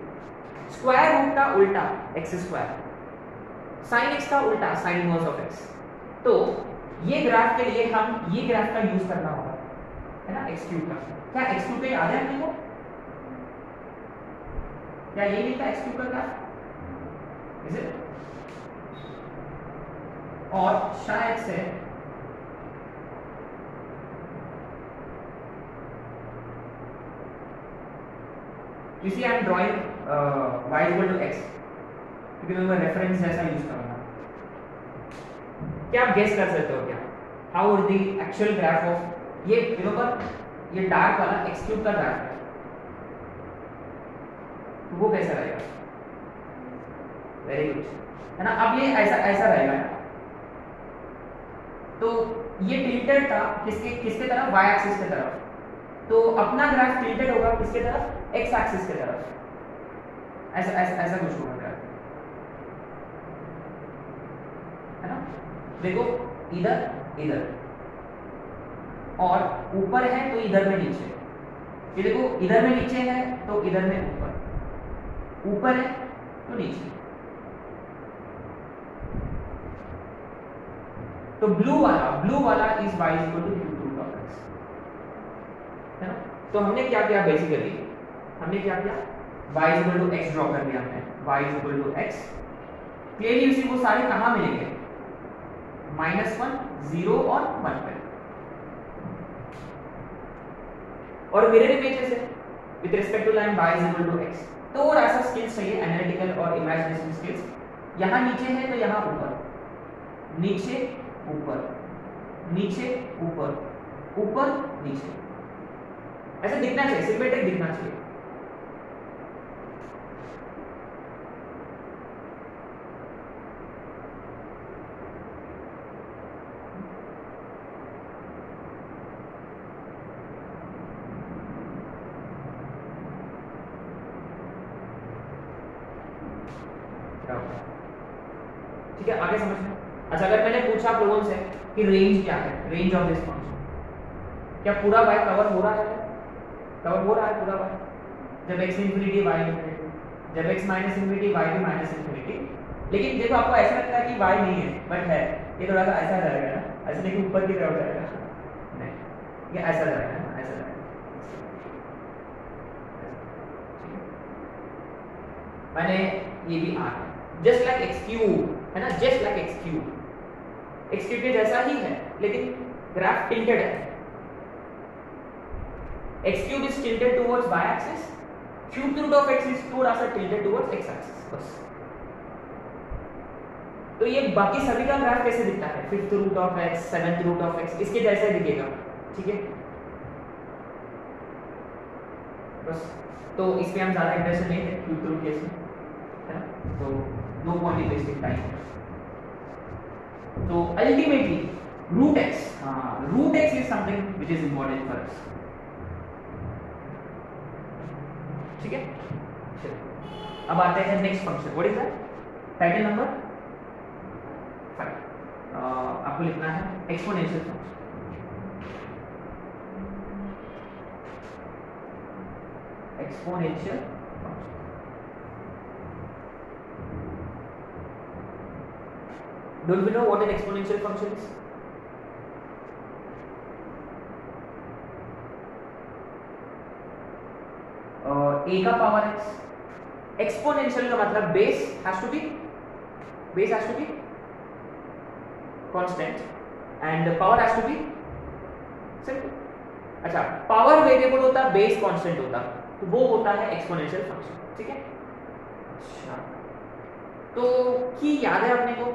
[SPEAKER 1] स्क्वायर रूट का उल्टा x², sin x का उल्टा sin इनवर्स ऑफ x। तो ये ग्राफ के लिए हम ये ग्राफ का यूज करना होगा, है ना, x क्यूब का। क्या x क्यूब पे याद है अपने को? क्या ये नहीं था x क्यूब का ग्राफ? Is it? और शायद से you see I am drawing y = x क्योंकि मैं रेफरेंस जैसा यूज करूंगा। क्या आप गेस कर सकते हो क्या how would the actual graph of ये रिमेंबर ये डार्क वाला x³ का ग्राफ है, तो वो कैसा रहेगा? वेरी गुड, है ना? अब ये ऐसा ऐसा रहेगा ना, तो ये टिल्टेड था किसके तरफ? y एक्सिस की तरफ। तो अपना ग्राफ टिल्टेड होगा किसके तरफ? x एक्सिस की तरफ। ऐसा ऐसा ऐसा कुछ होगा ग्राफ, है ना? देखो इधर इधर और ऊपर है तो इधर में नीचे, ये देखो इधर में नीचे है तो इधर में ऊपर, ऊपर है तो नीचे। तो ब्लू वाला इज y = cube root of x, है ना? तो हमने क्या किया बेसिकली, हमने क्या किया y = x ड्रॉ कर दिया हमने, y = x। क्लियरली उसी वो सारे कहां मिलेंगे? -1, 0 और 1 पे। और मिरर इमेजेस है with respect to line y = x। तो और ऐसा स्किल्स चाहिए, एनालिटिकल और इमेजिनेशन स्किल्स। यहां नीचे है तो यहां ऊपर, नीचे ऊपर, नीचे ऊपर, ऊपर नीचे, ऐसा दिखना चाहिए, सिमेट्रिक दिखना चाहिए। ठीक है, आगे समझ में। अच्छा, अगर मैंने पूछा आप लोगों से कि रेंज क्या है, रेंज ऑफ दिस फंक्शन, क्या पूरा y कवर हो रहा है? कवर हो रहा है पूरा y? जब x इंफिनिटी y इंफिनिटी, जब x माइनस इंफिनिटी y भी माइनस इंफिनिटी। लेकिन देखो आपको ऐसा लगता है कि y नहीं है, बट है। ये थोड़ा सा ऐसा रहेगा ना, ऐसा नहीं कि ऊपर की तरफ जाएगा, नहीं, ये ऐसा रहेगा ना, ऐसा रहेगा। मैंने ये भी आ जस्ट लाइक x क्यूब, है ना, just like x cube, x cube के जैसा ही है लेकिन ग्राफ टिल्टेड है। x cube is tilted towards y axis, cube root of x is थोड़ा सा टिल्टेड टुवर्ड्स x एक्सिस, बस तो ये बाकी सभी का ग्राफ कैसे दिखता है, 5th root of x 7th root of x इसके जैसा ही दिखेगा, ठीक है। बस तो इसमें हम ज़्यादा इंटरेस्ट नहीं है 5th रूट केस में, है ना, तो no point in wasting time. तो अल्टीमेटली रूट x, हाँ root x is something which is important for us, ठीक है। चलिए अब आते हैं next function, what is that, title number 5। आपको लिखना है exponential function. Exponential function, don't you know what an exponential function is? a का पावर x, एक्सपोनेंशियल का मतलब base has to be constant and power has to be simple. अच्छा, power variable होता है, base constant होता, तो वो होता है एक्सपोनेंशियल फंक्शन, ठीक है। अच्छा, तो की याद है अपने को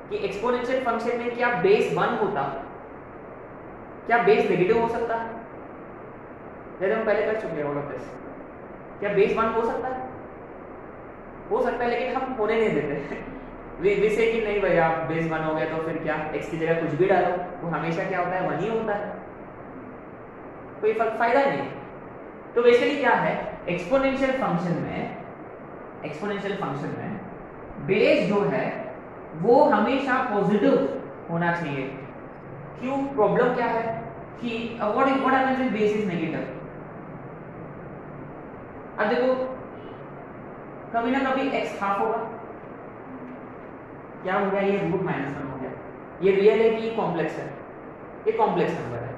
[SPEAKER 1] कि एक्सपोनेंशियल फंक्शन में क्या बेस 1 होता, क्या बेस नेगेटिव हो सकता है? जैसे हम पहले कर चुके हैं ऑल ऑफ दिस, क्या बेस 1 हो सकता है? हो सकता है, लेकिन हम होने नहीं देते वैसे कि नहीं भैया बेस 1 हो गया तो फिर क्या, x की जगह कुछ भी डालो, वो हमेशा क्या होता है 1 ही होता है, कोई फायदा नहीं। तो बेसिकली क्या है, एक्सपोनेंशियल फंक्शन में बेस जो है वो हमेशा पॉजिटिव होना चाहिए। क्यों? प्रॉब्लम क्या है कि what happens if base is negative. अब देखो कभी ना कभी x हाफ होगा, क्या हो गया, ये रूट -1 हो गया, ये रियल है कि कॉम्प्लेक्स है? ये कॉम्प्लेक्स नंबर है,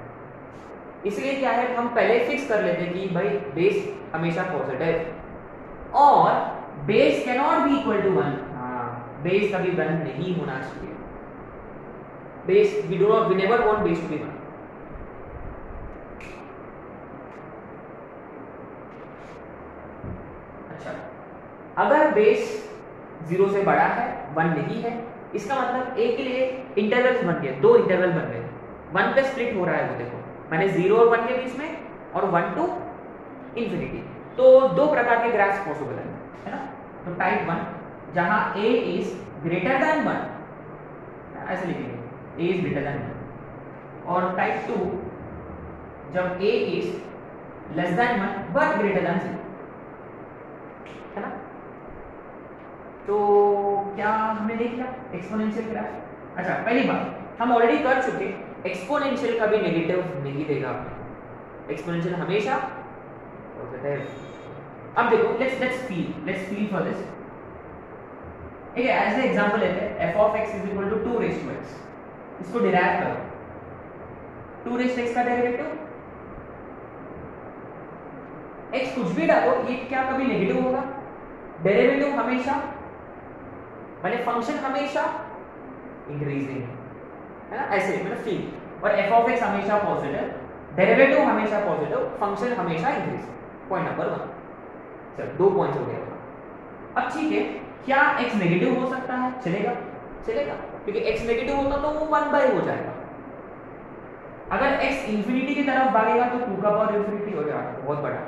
[SPEAKER 1] इसलिए क्या है हम पहले फिक्स कर लेते कि भाई बेस हमेशा पॉजिटिव और base can not be equal to 1। हाँ, बेस कभी 1 नहीं होना चाहिए, base we never want base to be 1। अच्छा, अगर बेस 0 से बड़ा है 1 नहीं है, इसका मतलब a के लिए इंटरवल्स बन गए, 2 इंटरवल बन गए, 1 पे स्प्लिट हो रहा है वो देखो, माने 0 और 1 के बीच में और 1 टू इंफिनिटी। तो 2 प्रकार के ग्राफ्स पॉसिबल है ना। तो टाइप 1 जहां a इज ग्रेटर देन 1, ऐसे लिखेंगे a इज ग्रेटर देन 1, और टाइप 2 जब a is less than 1 but greater than 0, है ना। तो क्या हमने देख लिया एक्सपोनेंशियल ग्राफ। अच्छा, पहली बात हम ऑलरेडी कर चुके, एक्सपोनेंशियल कभी नेगेटिव नहीं देगा, एक्सपोनेंशियल हमेशा पॉजिटिव। अब देखो लेट्स फील फॉर दिस, ठीक है। एज ए एग्जांपल लेते हैं f of x is equal to 2 raise to x, इसको डिराइव करो, 2 रेज़ टू x का डेरिवेटिव x कुछ भी डालो, ये क्या कभी नेगेटिव होगा? डेरिवेटिव हमेशा माने फंक्शन हमेशा इंक्रीजिंग है ना, ऐसे मतलब फील, और f of x हमेशा पॉजिटिव, डेरिवेटिव हमेशा पॉजिटिव, फंक्शन हमेशा इंक्रीजिंग। Point number 1। चलो 2 पॉइंट्स हो गए। अब ठीक है, क्या x नेगेटिव हो सकता है? चलेगा, क्योंकि x नेगेटिव होता तो वो 1 हो जाएगा। अगर x इंफिनिटी की तरफ भागेगा तो 2 का पावर इंफिनिटी हो जाएगा, बहुत बड़ा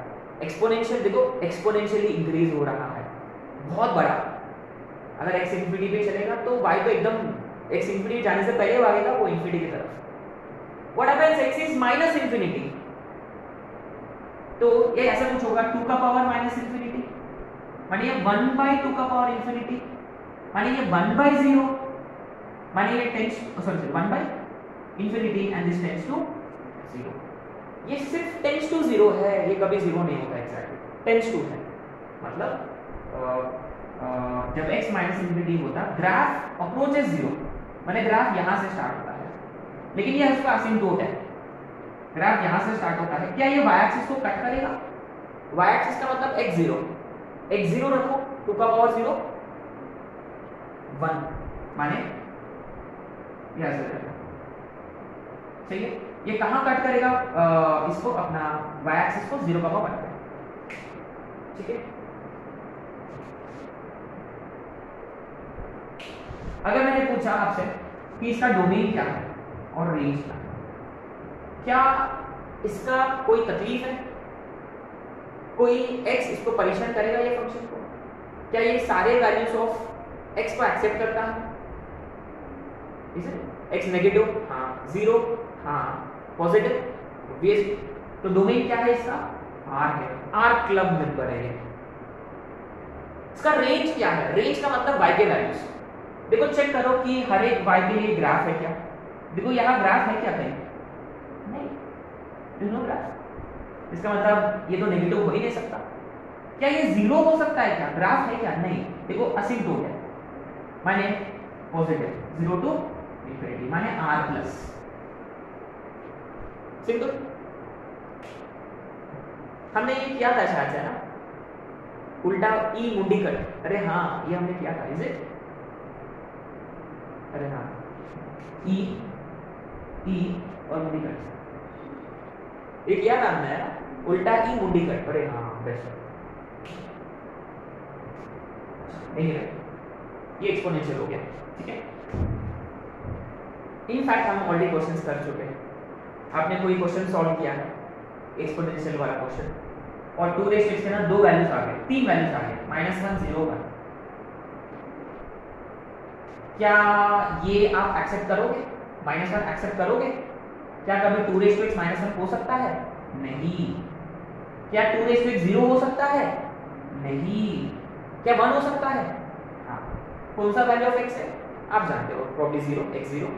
[SPEAKER 1] एक्सपोनेंशियल। देखो एक्सपोनेंशियली इंक्रीज हो रहा है, बहुत बड़ा। अगर x इंफिनिटी पे चलेगा तो y तो एकदम x इंफिनिटी जाने से पहले भागेगा वो इंफिनिटी की तरफ। What happens x is minus infinity, तो ये ऐसा कुछ होगा 2 का पावर माइनस इंफिनिटी, माने ये 1/2 का पावर इंफिनिटी, माने ये 1/0, माने ये tends 1 by infinity and this tends to 0। ये सिर्फ टेंस टू 0 है, ये कभी 0 नहीं होता एग्जैक्टली, टेंस टू है। मतलब जब x माइनस इंफिनिटी होता, ग्राफ अप्रोचेस 0, माने ग्राफ यहां से स्टार्ट होता है, लेकिन ये इसका असिम्प्टोट है, ग्राफ यहां से स्टार्ट होता है। क्या ये y एक्सिस को कट करेगा? y एक्सिस का मतलब x0 रखो, 2 का पावर 0 1, माने यहां से करेगा, सही है। ये कहां कट करेगा? इसको अपना y एक्सिस को 0 का पावर 1 पे, ठीक है। अगर मैंने पूछा आपसे कि इसका डोमेन क्या है और रेंज क्या है, क्या इसका कोई तकलीफ है, कोई x इसको परेशान करेगा ये फंक्शन को? क्या ये सारे वैल्यूज ऑफ x को एक्सेप्ट करता है? x नेगेटिव, हाँ, 0, हाँ, पॉजिटिव, तो डोमेन क्या है इसका? R है, R क्लब मेंबर है ये। इसका रेंज क्या है? रेंज का मतलब y के वैल्यूज। देखो चेक करो कि हर एक y के लिए ग्राफ है क्या? देखो यहाँ ग्राफ है क्या कहीं? नहीं, नो ग्राफ। इसका मतलब ये तो नेगेटिव हो ही नहीं सकता। क्या ये 0 हो सकता है क्या? ग्राफ है क्या? नहीं। देखो असिम्प्टोट है, माने पॉजिटिव, 0 to इंफिनिटी, माने R प्लस। सिंपल। हमने ये किया था शायद से ना, उल्टा ई मुंडी कट। अरे हाँ, ये हमने किया था, इज इट? अरे हाँ, ई और मुंडी कट ये किया था हमने ना, उल्टा ई मुंडी कट। अरे हाँ, बेस्ट। नहीं है, ये एक्सपोनेंशियल हो गया, ठीक है। इनफैक्ट हम ऑलरेडी क्वेश्चंस कर चुके हैं। आपने कोई क्वेश्चन सॉल्व किया है एक्सपोनेंशियल वाला क्वेश्चन, और 2 रेज़ टू x के ना 2 वैल्यूज आ गए, 3 वैल्यूज आ गए, -1, 0, 1। क्या ये आप एक्सेप्ट करोगे? -1 एक्सेप्ट करोगे? क्या कभी 2 रेज़ टू x -1 हो सकता है? नहीं। क्या 2 रेज़ टू x 0 हो सकता है? नहीं। क्या 1 हो सकता है? हाँ। कौन सा वैल्यू ऑफ x है आप जानते हो, प्रॉब्ली 0, x0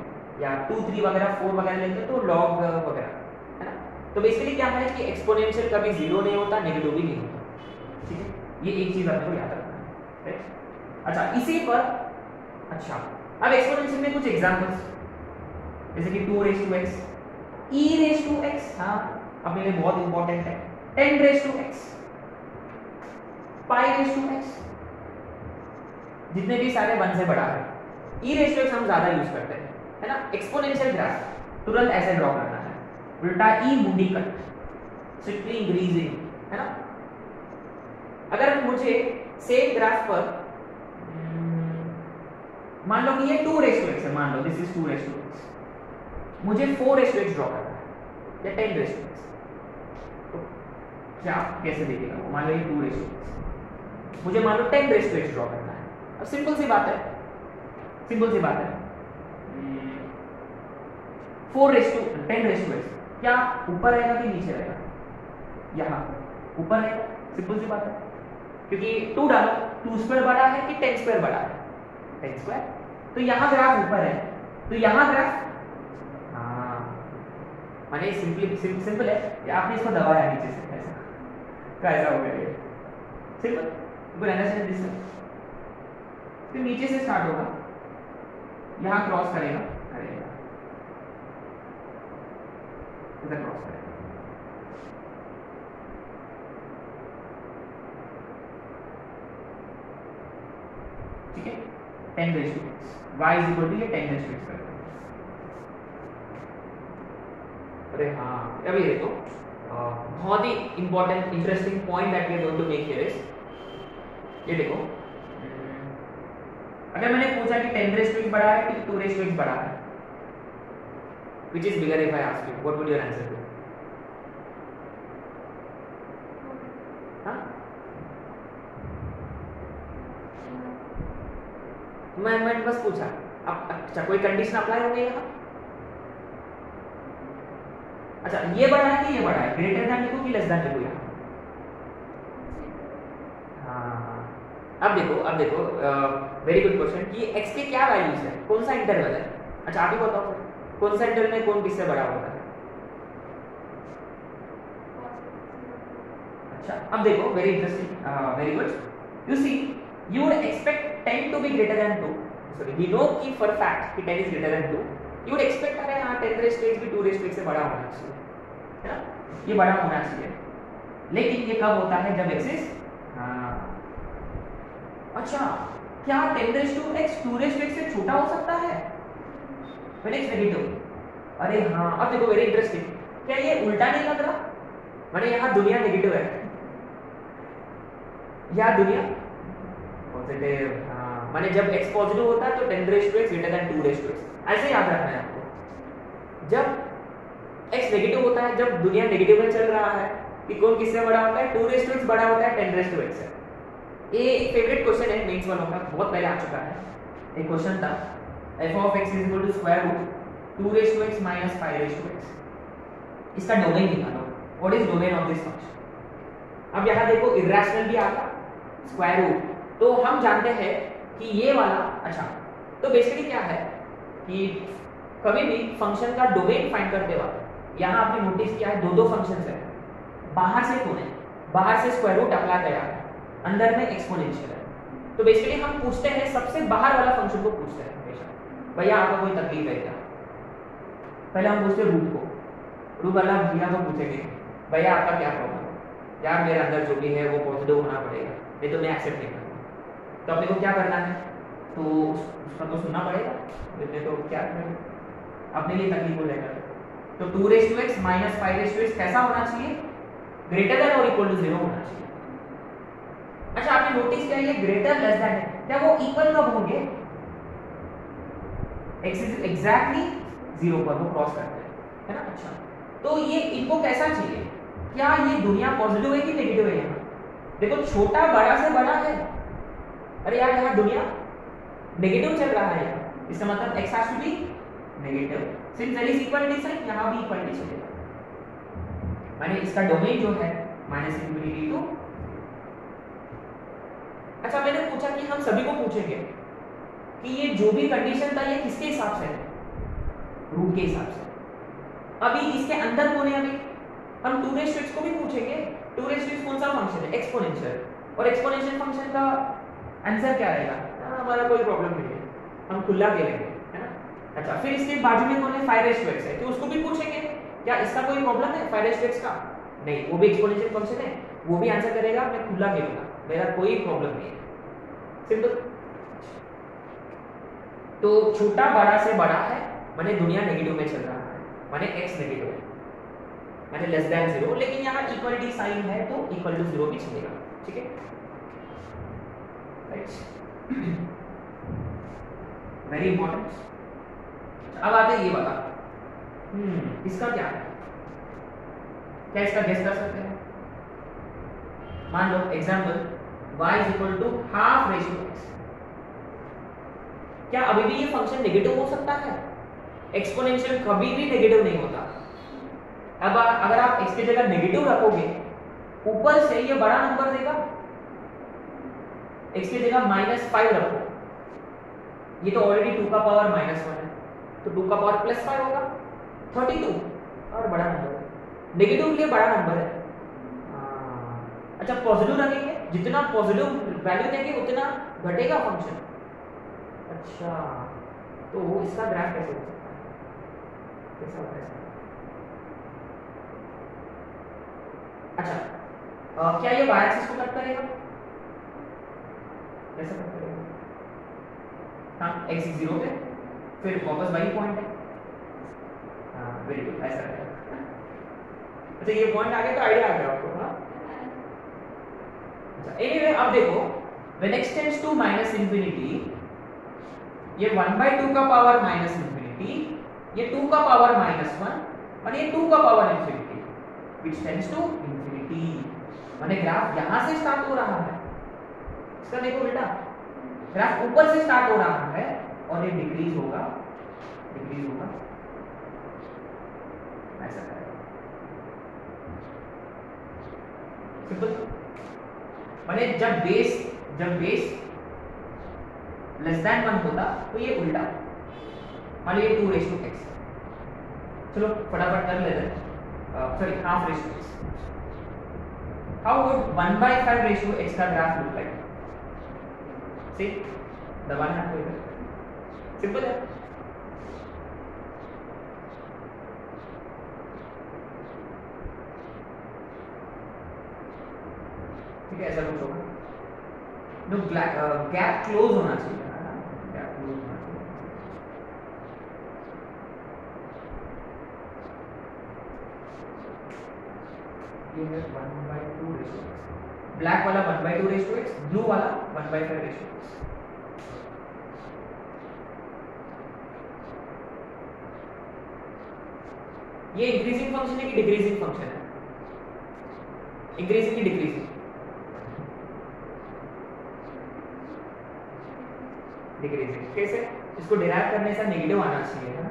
[SPEAKER 1] या 2, 3 वगैरह 4 वगैरह लेते हो तो log वगैरह, है ना। तो बेसिकली क्या है कि एक्सपोनेंशियल कभी 0 नहीं होता, नेगेटिव भी नहीं होता, ठीक है। ये एक चीज आपको याद रखना है, राइट। अच्छा, इसी पर अच्छा अब एक्सपोनेंशियल में कुछ एग्जांपल्स, जैसे कि 2 raise to x, e raise to x, हाँ अपने लिए बहुत इंपॉर्टेंट है, 10 raise to x, pi raise to x, जितने भी सारे 1 से बड़ा है। e रेज़ टू x हम ज्यादा यूज करते हैं, है ना। एक्सपोनेंशियल ग्राफ तुरंत ऐसे ड्रॉ करना है, उल्टा ई मुंडी कट, सिंपली इंक्रीजिंग, है ना। अगर मुझे सेम ग्राफ पर मान लो कि ये 2 रेज़ टू x है, मान लो this is 2 raise to x, मुझे 4 रेज़ टू x ड्रॉ करना है या 10 रेज़ टू x, तो क्या कैसे देखेगा वो? मान लो ये 2 रेज़ टू x, मुझे मान लो 10 रेज़ टू x ड्रॉ करना है। अब सिंपल सी बात है, 4 raise to 10 raise to x क्या ऊपर रहेगा कि नीचे रहेगा? यहाँ ऊपर रहेगा, सिंपल सी बात है, क्योंकि 2 डालो, 2 स्क्वायर बड़ा है कि 10 स्क्वायर बड़ा है? 10 स्क्वायर। तो यहाँ ग्राफ ऊपर है, तो यहाँ ग्राफ, हाँ माने सिंपल है, आपने इसको दबाया नीचे से, ऐसा हो गया, सिंपल। Good understand this. फिर नीचे से स्टार्ट होगा, यहाँ क्रॉस करेगा, इधर क्रॉस करेगा, ठीक है। 10 raise to x, y is equal to ये 10 रेज़ टू x करेगा। अरे हाँ, अभी देखो बहुत ही important interesting point that we are going to make here is, ये देखो, अगर मैंने पूछा कि 10 रेज़ टू x बड़ा है कि 2 रेज़ टू x बड़ा है, which is bigger if I ask you, what would your answer be? हाँ, मैं बस पूछा, अब अच्छा कोई कंडीशन अप्लाई हो गई यहाँ? अच्छा, ये बड़ा है कि ये बड़ा है? ग्रेटर देन लिखो कि लेस देन लिखो यहाँ? हाँ, अब देखो वेरी गुड क्वेश्चन कि x के क्या वैल्यूज है, कौन सा इंटरवल है? अच्छा आप ही बताओ, कौन सा इंटरवल में कौन किससे बड़ा होता है? अच्छा, अब देखो very interesting, very good. You see, you would expect 10 to be greater than 2. Sorry, we know कि for fact कि 10 is greater than 2. You would expect अरे हाँ 10 रेज़ टू x भी 2 रेज़ टू x से बड़ा होना चाहिए, है ना, ये बड़ा होना चाहिए। लेकिन ये कब होता है? जब x is, हाँ, अच्छा क्या 10 raise to x 2 raise to x से छोटा हो सकता है? when x negative? अरे हाँ, अब देखो वेरी इंटरेस्टिंग, क्या ये उल्टा नहीं लग रहा? माने यहाँ दुनिया नेगेटिव है, यहाँ दुनिया पॉजिटिव, हाँ माने जब x पॉजिटिव होता है तो 10 raise to x greater than 2 raise to x। ऐसे याद रखना है आपको। जब x नेगेटिव होता है, जब दुनिया नेगेटिव में चल रहा है, कि कौन किससे बड़ा होता है, 2 रेज़ टू x बड़ा होता है 10 रेज़ टू x से। ये एक फेवरेट क्वेश्चन है मेंस वालों का, बहुत पहले आ चुका है। एक क्वेश्चन था f of x is equal to square root 2 raise to x minus 5 raise to x। इसका डोमेन निकालो, what is domain of this function. अब यहाँ देखो इरेशनल भी आता, स्क्वायर रूट, तो हम जानते हैं कि ये वाला, अच्छा तो बेसिकली क्या है कि कभी भी फंक्शन का डोमेन फाइंड करते वक्त यहाँ आपने नोटिस किया है दो फंक्शंस है, बाहर से कौन है, बाहर से स्क्वायर रूट अप्लाई किया है, अंदर में एक्सपोनेंशियल है। तो बेसिकली हम पूछते हैं सबसे बाहर वाला फंक्शन को पूछते हैं हमेशा, भैया आपको कोई तकलीफ है क्या। पहले हम पूछते रूट को, रूट वाला भैया को पूछेंगे भैया आपका क्या प्रॉब्लम है, यार मेरे अंदर जो भी है वो पॉजिटिव होना पड़ेगा, नहीं तो मैं एक्सेप्ट नहीं करूँगा। तो अपने को क्या करना है, तो उसका तो सुनना पड़ेगा, नहीं तो क्या करें अपने लिए तकलीफ हो जाएगा। तो 2 raise to x minus 5 raise to x कैसा होना चाहिए, ग्रेटर देन और इक्वल टू 0 होना चाहिए। अच्छा आपने नोटिस किया ये ग्रेटर लेस देन है, क्या वो इक्वल कब होंगे, x इज एग्जैक्टली 0 पर वो क्रॉस करते हैं, है ना। अच्छा तो ये इनको कैसा चाहिए, क्या ये दुनिया पॉजिटिव है कि नेगेटिव है। यहाँ देखो छोटा बड़ा से बड़ा है, अरे यार यहाँ दुनिया नेगेटिव चल रहा है यहाँ, इसका मतलब x has to be negative, since there is equality sign यहाँ भी इक्वालिटी चलेगा, माने इसका डोमेन जो है माइनस इनफिनिटी टू। अच्छा मैंने पूछा कि हम सभी को पूछेंगे कि ये जो भी कंडीशन था ये किसके हिसाब से है, रूट के हिसाब से। अभी इसके अंदर कौन है, अभी हम 2 रेज़ टू x को भी पूछेंगे, 2 रेज़ टू x कौन सा फंक्शन है, एक्सपोनेंशियल, और एक्सपोनेंशियल फंक्शन का आंसर क्या रहेगा, हमारा कोई प्रॉब्लम नहीं है, हम खुला खेलेंगे, है ना। अच्छा फिर इसके बाजू में कौन है 5 रेज़ टू x है, तो उसको भी पूछेंगे क्या इसका कोई प्रॉब्लम है 5 रेज़ टू x का, नहीं वो भी एक्सपोनेंशियल फंक्शन है, वो भी आंसर करेगा मैं खुला खेलूंगा, मेरा कोई प्रॉब्लम नहीं है, सिंपल। तो छोटा बड़ा से बड़ा है माने दुनिया नेगेटिव में चल रहा है, माने x नेगेटिव है, माने लेस देन 0, लेकिन यहाँ इक्वलिटी साइन है तो इक्वल टू 0 भी चलेगा, ठीक है राइट। Very important. अब आते हैं ये वाला, इसका क्या है, क्या इसका गेस कर सकते हैं। मान लो example y is equal to half raise to x, क्या अभी भी ये फंक्शन नेगेटिव हो सकता है, एक्सपोनेंशियल कभी भी नेगेटिव नहीं होता। अब अगर आप x की जगह नेगेटिव रखोगे, ऊपर से ये बड़ा नंबर देगा, x की जगह -5 रखो, ये तो ऑलरेडी 2 का पावर -1 है, तो 2 का पावर +5 होगा 32, और बड़ा नंबर है, नेगेटिव के लिए बड़ा नंबर है। अच्छा पॉजिटिव रखेंगे, जितना पॉजिटिव वैल्यू देंगे उतना घटेगा फंक्शन। अच्छा तो इसका ग्राफ कैसे हो सकता है, कैसा होता है। अच्छा क्या ये y एक्सिस को कट करेगा, कैसे कट करेगा, हाँ x 0 पे फिर वापस वही पॉइंट है, हाँ वेरी गुड ऐसा करेगा। अच्छा ये पॉइंट आ गया तो आइडिया आ गया आपको, हाँ। अच्छा एनीवे अब देखो when x tends to minus infinity, ये 1/2 का पावर माइनस इंफिनिटी, ये 2 का पावर -1 और ये 2 का power infinity, which tends to infinity, माने ग्राफ यहां से स्टार्ट हो रहा है, इसका देखो बेटा ग्राफ ऊपर से स्टार्ट हो रहा है और ये डिक्रीज होगा ऐसा करेगा, सिंपल। माने जब बेस लेस देन 1 होता तो ये उल्टा, मान लीजिए 2 रेज़ टू x, चलो फटाफट कर लेते हैं, sorry half raise to x। How would 1/5 raise to x का ग्राफ लुक लाइक, सी दबाना है इधर, सिंपल है। ठीक है ऐसा कुछ होगा, नो गैप क्लोज होना चाहिए, गैप क्लोज होना चाहिए। ये है 1/2 रेज़ टू x, ब्लैक वाला 1/2 रेज़ टू x, ब्लू वाला 1/5 रेज़ टू x। ये इंक्रीजिंग फंक्शन है कि डिक्रीजिंग फंक्शन है? इंक्रीजिंग की डिक्रीजिंग? डिक्रीजिंग। कैसे? इसको डिराइव करने से नेगेटिव आना चाहिए, है ना?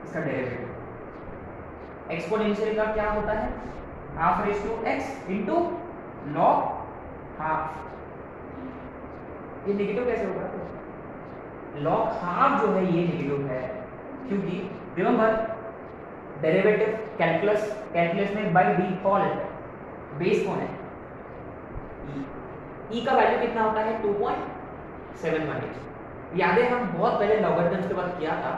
[SPEAKER 1] इसका डेरिवेटिव एक्सपोनेंशियल का क्या होता है? Half raise to x into log half. ये नेगेटिव कैसे होगा? लॉग हाफ जो है ये नेगेटिव है, क्योंकि रिमेंबर डेरिवेटिव कैलकुलस में बाय डिफॉल्ट बेस कौन है? ई का वैल्यू कितना होता है? 2.718। याद है हम बहुत पहले लॉगरिथम्स के बाद किया था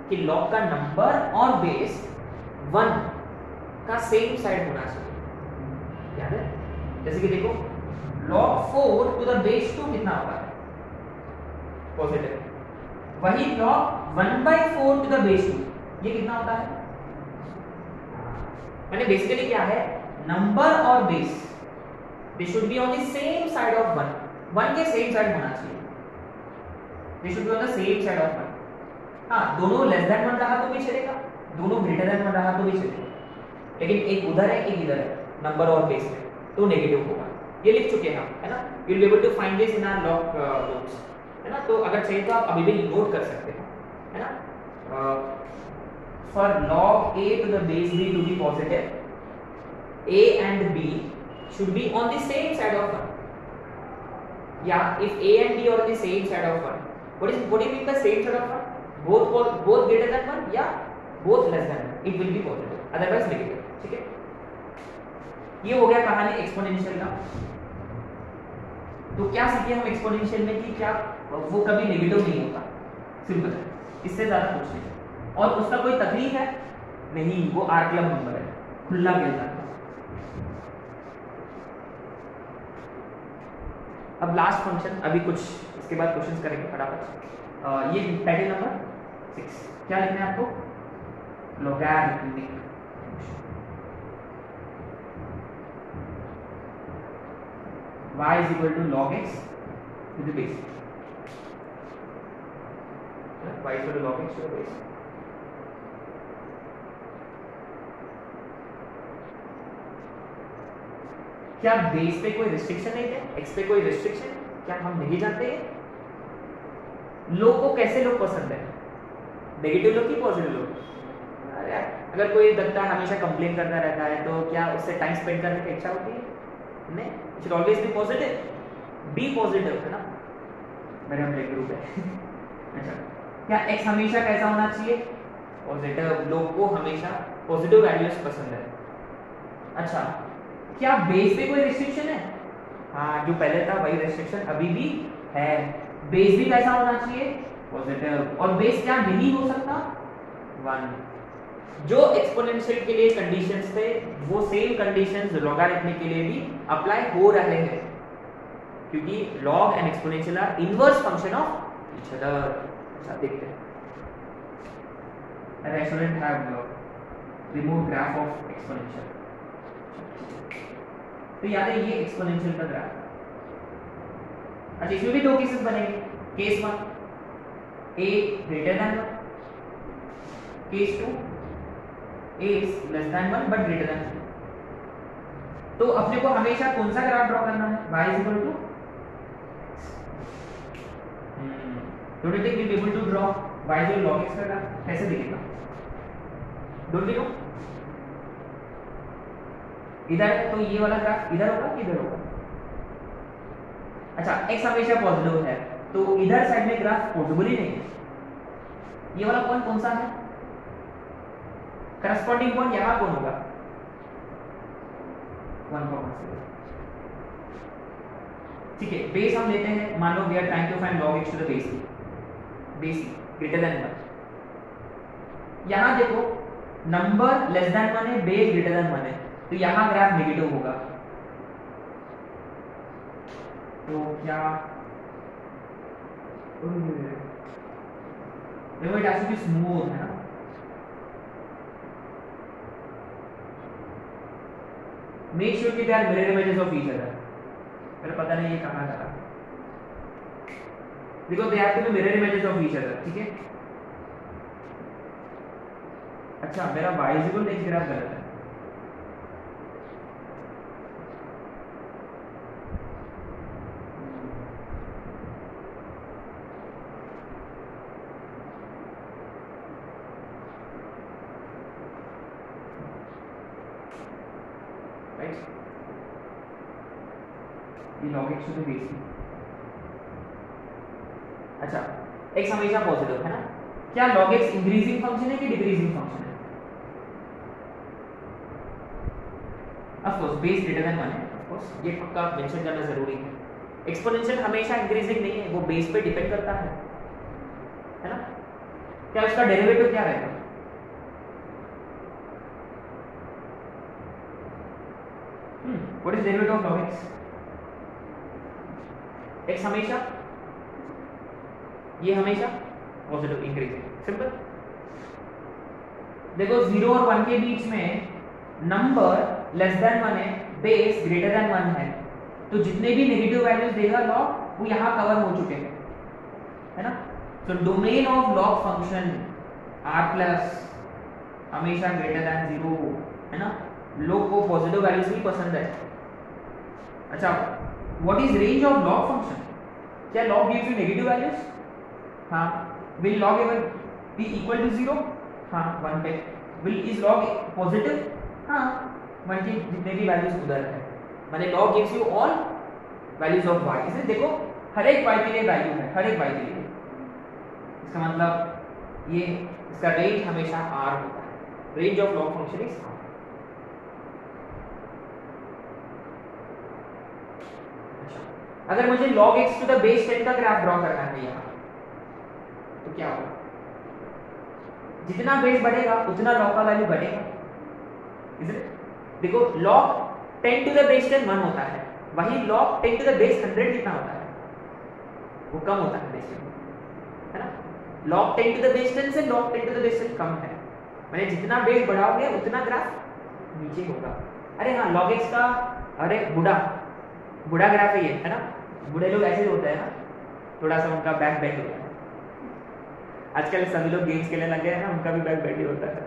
[SPEAKER 1] कि लॉग का नंबर और बेस 1 का सेम साइड होना चाहिए। याद है? जैसे कि देखो log 4 टू द बेस 2 कितना होता है? पॉजिटिव। वही log 1/4 टू द बेस 2 ये कितना होता है? मैंने बेसिकली क्या है, नंबर और base they should be on the same side of 1 के सेम साइड होना चाहिए। They should be on the same side of 1। हाँ, दोनों लेस देन 1 रहा तो भी चलेगा, दोनों ग्रेटर देन 1 रहा तो भी चलेगा, लेकिन एक उधर है एक इधर है नंबर और बेस में, तो नेगेटिव होगा। ये लिख चुके हैं हम, है ना? You will be able to find this in our log notes, है ना? तो अगर चाहिए तो आप अभी भी नोट कर सकते हैं, है ना? For log a to the base b to be positive, a and b should be on the same side of 1. Yeah, if a and b are on the same side of 1, what do you mean by same side of 1? Both greater than 1? Yeah, both less than 1. It will be positive, otherwise negative. ठीक है? ये हो गया कहानी exponential का। तो क्या सीखे हम एक्सपोनेंशियल में कि क्या वो कभी नेगेटिव नहीं होता? सिंपल है, इससे ज्यादा कुछ नहीं। और उसका कोई तकलीफ है नहीं, वो आर क्लब नंबर है, खुला खेलता है। अब लास्ट फंक्शन, अभी कुछ इसके बाद क्वेश्चंस करेंगे फटाफट। ये पैटर्न नंबर 6 क्या लिखना है आपको? Logarithmic. y is equal to log x to the base. Y is equal to log x to the base. क्या बेस पे कोई रिस्ट्रिक्शन नहीं है? x पे कोई रिस्ट्रिक्शन क्या हम नहीं जानते हैं? लोग को कैसे लोग पसंद है? नेगेटिव लोग की पॉजिटिव लोग? अरे अगर कोई दत्ता हमेशा कंप्लेन करता रहता है तो क्या उससे टाइम स्पेंड करने की इच्छा होती है? नहीं, it should always be positive, be positive, है ना? मेरा ब्रेक ग्रुप है। अच्छा, क्या x हमेशा कैसा होना चाहिए? पॉजिटिव। लोग को हमेशा पॉजिटिव वैल्यूज पसंद है। अच्छा, क्या बेस पे कोई रिस्ट्रिक्शन है? हाँ, जो पहले था वही रिस्ट्रिक्शन अभी भी है। बेस भी कैसा होना चाहिए? पॉजिटिव। और बेस क्या नहीं हो सकता? 1। जो एक्सपोनेंशियल के लिए कंडीशंस थे वो सेम कंडीशंस लॉगरिथमिक के लिए भी अप्लाई हो रहे हैं, क्योंकि log and exponential are inverse function of each other. अच्छा, देखते हैं। And I shouldn't have removed graph of exponential. तो याद है ये एक्सपोनेंशियल का ग्राफ। अच्छा, इसमें भी दो केसेस बनेंगे। Case 1 a greater than 1, case 2 a is less than 1 but greater than 2। तो अपने को हमेशा कौन सा ग्राफ ड्रॉ करना है? y is equal to don't you think we'll be able to draw y is equal to log x का graph? कैसे दिखेगा? don't you know? इधर तो ये वाला ग्राफ इधर होगा कि इधर होगा? अच्छा, x हमेशा पॉजिटिव है तो इधर साइड में ग्राफ पॉसिबल ही नहीं है। ये वाला पॉइंट कौन सा है? करस्पॉन्डिंग पॉइंट यहां कौन होगा? 1,0। ठीक है, बेस हम लेते हैं, मान लो we are trying to find log x to the base greater than 1। यहां देखो नंबर लेस देन 1 है, बेस ग्रेटर देन 1 है, तो यहां ग्राफ नेगेटिव होगा। तो क्या देखो it has to be smooth, है ना? मेक श्योर कि they are mirror images of each other. मेरे पता नहीं ये कहां जा रहा है। देखो they have to be mirror images of each other, ठीक है? अच्छा मेरा वाइजिबल नेक्स्ट ग्राफ गलत है। राइट, ये log x to the base. अच्छा x हमेशा पॉजिटिव है ना। क्या log x इंक्रीजिंग फंक्शन है कि डिक्रीजिंग फंक्शन है? Of course base greater than 1 है, ऑफ कोर्स ये पक्का मेंशन करना जरूरी है। एक्सपोनेंशियल हमेशा इंक्रीजिंग नहीं है, वो बेस पे डिपेंड करता है ना। क्या उसका डेरिवेटिव क्या रहेगा? What is derivative of log x? x हमेशा, ये हमेशा पॉजिटिव इंक्रीजिंग, सिंपल। देखो 0 और 1 के बीच में नंबर लेस देन 1 है, बेस ग्रेटर देन 1 है, तो जितने भी नेगेटिव वैल्यूज देगा लॉग वो यहां कवर हो चुके हैं, है ना। तो domain of log function r plus हमेशा ग्रेटर देन 0 है ना। लोग को पॉजिटिव वैल्यूज भी पसंद है। अच्छा what is range of log function? क्या log gives you negative values? हाँ। Will log ever be equal to 0? हाँ 1 पे। Will is log positive? हाँ 1 की जितने भी वैल्यूज उधर है, माने log gives you all values of y। इसे देखो हर एक y के लिए वैल्यू है, हर एक y के लिए। इसका मतलब ये इसका रेंज हमेशा r होता है। Range of log function is r। अगर मुझे log x to the base 10 का ग्राफ ड्रॉ करना है यहाँ, तो क्या होगा? जितना बेस बढ़ेगा उतना log का वैल्यू बढ़ेगा, देखो log 10 टू द बेस 10 1 होता है, वही log 10 टू द बेस 100 कितना होता है? वो कम होता है बेस 10, है ना। log 10 टू द बेस 10 से log 10 टू द बेस 10 कम है, मैंने जितना बेस बढ़ाओगे उतना ग्राफ नीचे होगा। अरे हाँ log x का, अरे बुढ़ा ग्राफ है ना। बूढ़े लोग ऐसे होते हैं ना, थोड़ा सा उनका बैक बेंड होता है। आजकल सभी लोग गेम्स खेलने लगे हैं ना, उनका भी बैक बेंड होता है।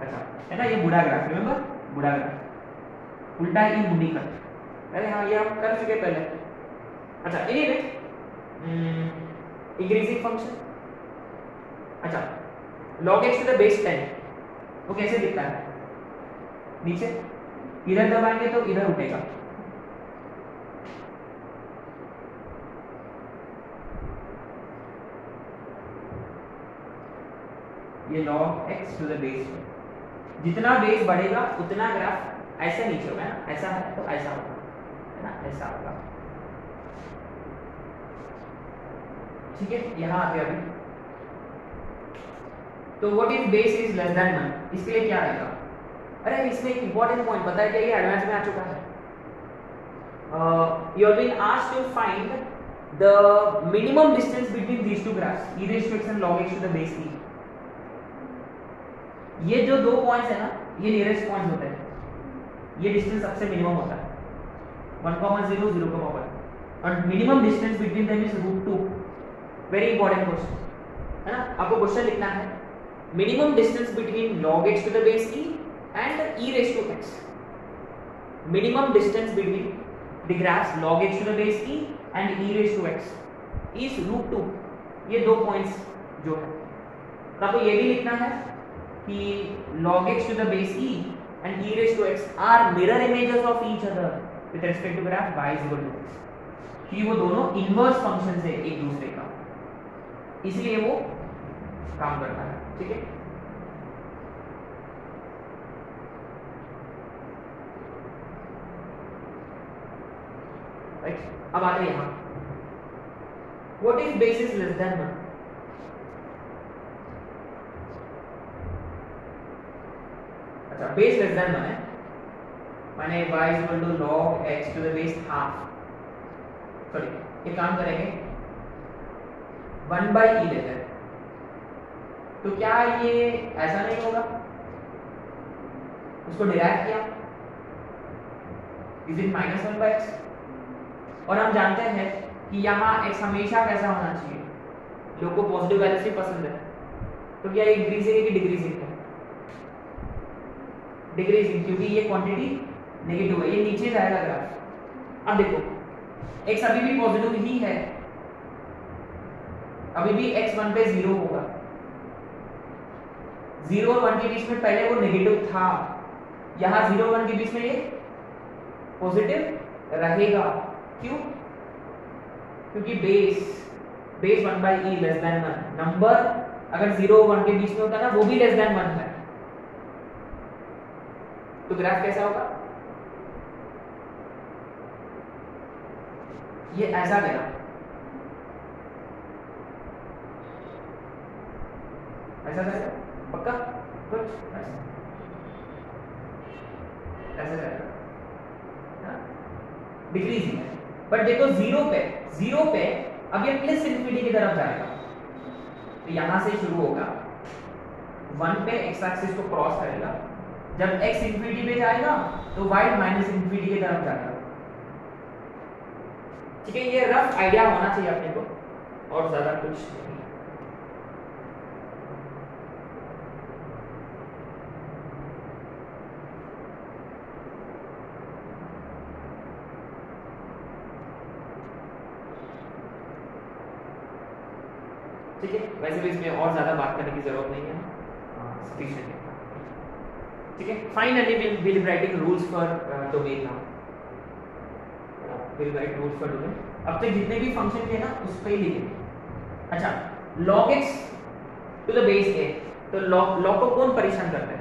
[SPEAKER 1] अच्छा है ना, ये बूढ़ा ग्राफ, रिमेंबर बूढ़ा ग्राफ, उल्टा ई मुंडी कट। अरे हाँ ये हम कर चुके पहले। अच्छा एनीवे इंक्रीजिंग फंक्शन। अच्छा log x to the base 10 वो कैसे दिखता है? नीचे इधर दबाएंगे तो इधर उठेगा, ये log x to the base. जितना बेस बढ़ेगा उतना ग्राफ ऐसे नीचे होगा ना, ऐसा है तो ऐसा होगा, है ना, ऐसा होगा। ठीक है, यहाँ आ गया अभी। तो what if base is less than 1, इसके लिए क्या आएगा? अरे इसमें एक इंपॉर्टेंट पॉइंट पता है क्या, ये एडवांस में आ चुका है। You have been asked to find the minimum distance between these two graphs, e raised to x and log x to the base e। ये जो दो पॉइंट्स है ना, ये नियरेस्ट पॉइंट्स होते हैं, ये डिस्टेंस सबसे मिनिमम होता है 1,0, 0,1 और minimum distance between them is √2। Very important question है ना। आपको क्वेश्चन लिखना है minimum distance between log x to the base e and e raised to x। Minimum distance between the graphs log x to the base e and e raised to x is √2। ये दो points जो है, तो आपको ये भी लिखना है कि log x to the base e and e raised to x are mirror images of each other with respect to graph y is equal to x। कि वो दोनों इनवर्स फंक्शंस है एक दूसरे का, इसलिए वो काम करता है। ठीक है, राइट। अब आते हैं यहाँ, what if base is less than 1? अच्छा बेस लेस देन 1 है, माने y is equal to log x to the base half. Sorry एक काम करेंगे 1 by e लेते हैं, तो क्या ये ऐसा नहीं होगा? उसको डिराइव किया, इज इट -1 by x? और हम जानते हैं कि यहाँ x हमेशा कैसा होना चाहिए, लोगों को पॉजिटिव वैल्यूज ही पसंद है, तो क्या ये इंक्रीजिंग है कि डिक्रीजिंग है? डिक्रीजिंग, क्योंकि ये क्वांटिटी नेगेटिव है, ये नीचे जाएगा ग्राफ। अब देखो x अभी भी पॉजिटिव ही है, अभी भी x 1 पे 0 होगा, 0 और 1 के बीच में पहले वो नेगेटिव था, यहाँ 0 और 1 के बीच में ये पॉजिटिव रहेगा। क्यों? क्योंकि base 1 by E less than 1, number अगर 0 और 1 के बीच में होता ना वो भी लेस देन 1 है, तो ग्राफ कैसा होगा? ये ऐसा गया, ऐसा करेगा पक्का, कुछ ऐसा करेगा, डिक्रीजिंग है। बट देखो 0 पे अब ये प्लस इन्फिनिटी की तरफ जाएगा, तो यहां से शुरू होगा, 1 पे एक्स एक्सिस को क्रॉस करेगा, जब x इन्फिनिटी पे जाएगा तो y माइनस इन्फिनिटी की तरफ जाएगा। ठीक है, ये रफ आइडिया होना चाहिए अपने को, और ज्यादा कुछ नहीं। ठीक है, वैसे भी इसमें और ज्यादा बात करने की जरूरत नहीं है, सफिशिएंट है। ठीक है, finally we'll be writing rules for domain now. We'll write rules for domain. अब तक जितने भी फंक्शन थे ना उस पे ही लिखे। अच्छा, log x to the base a, तो log को कौन परेशान करता है?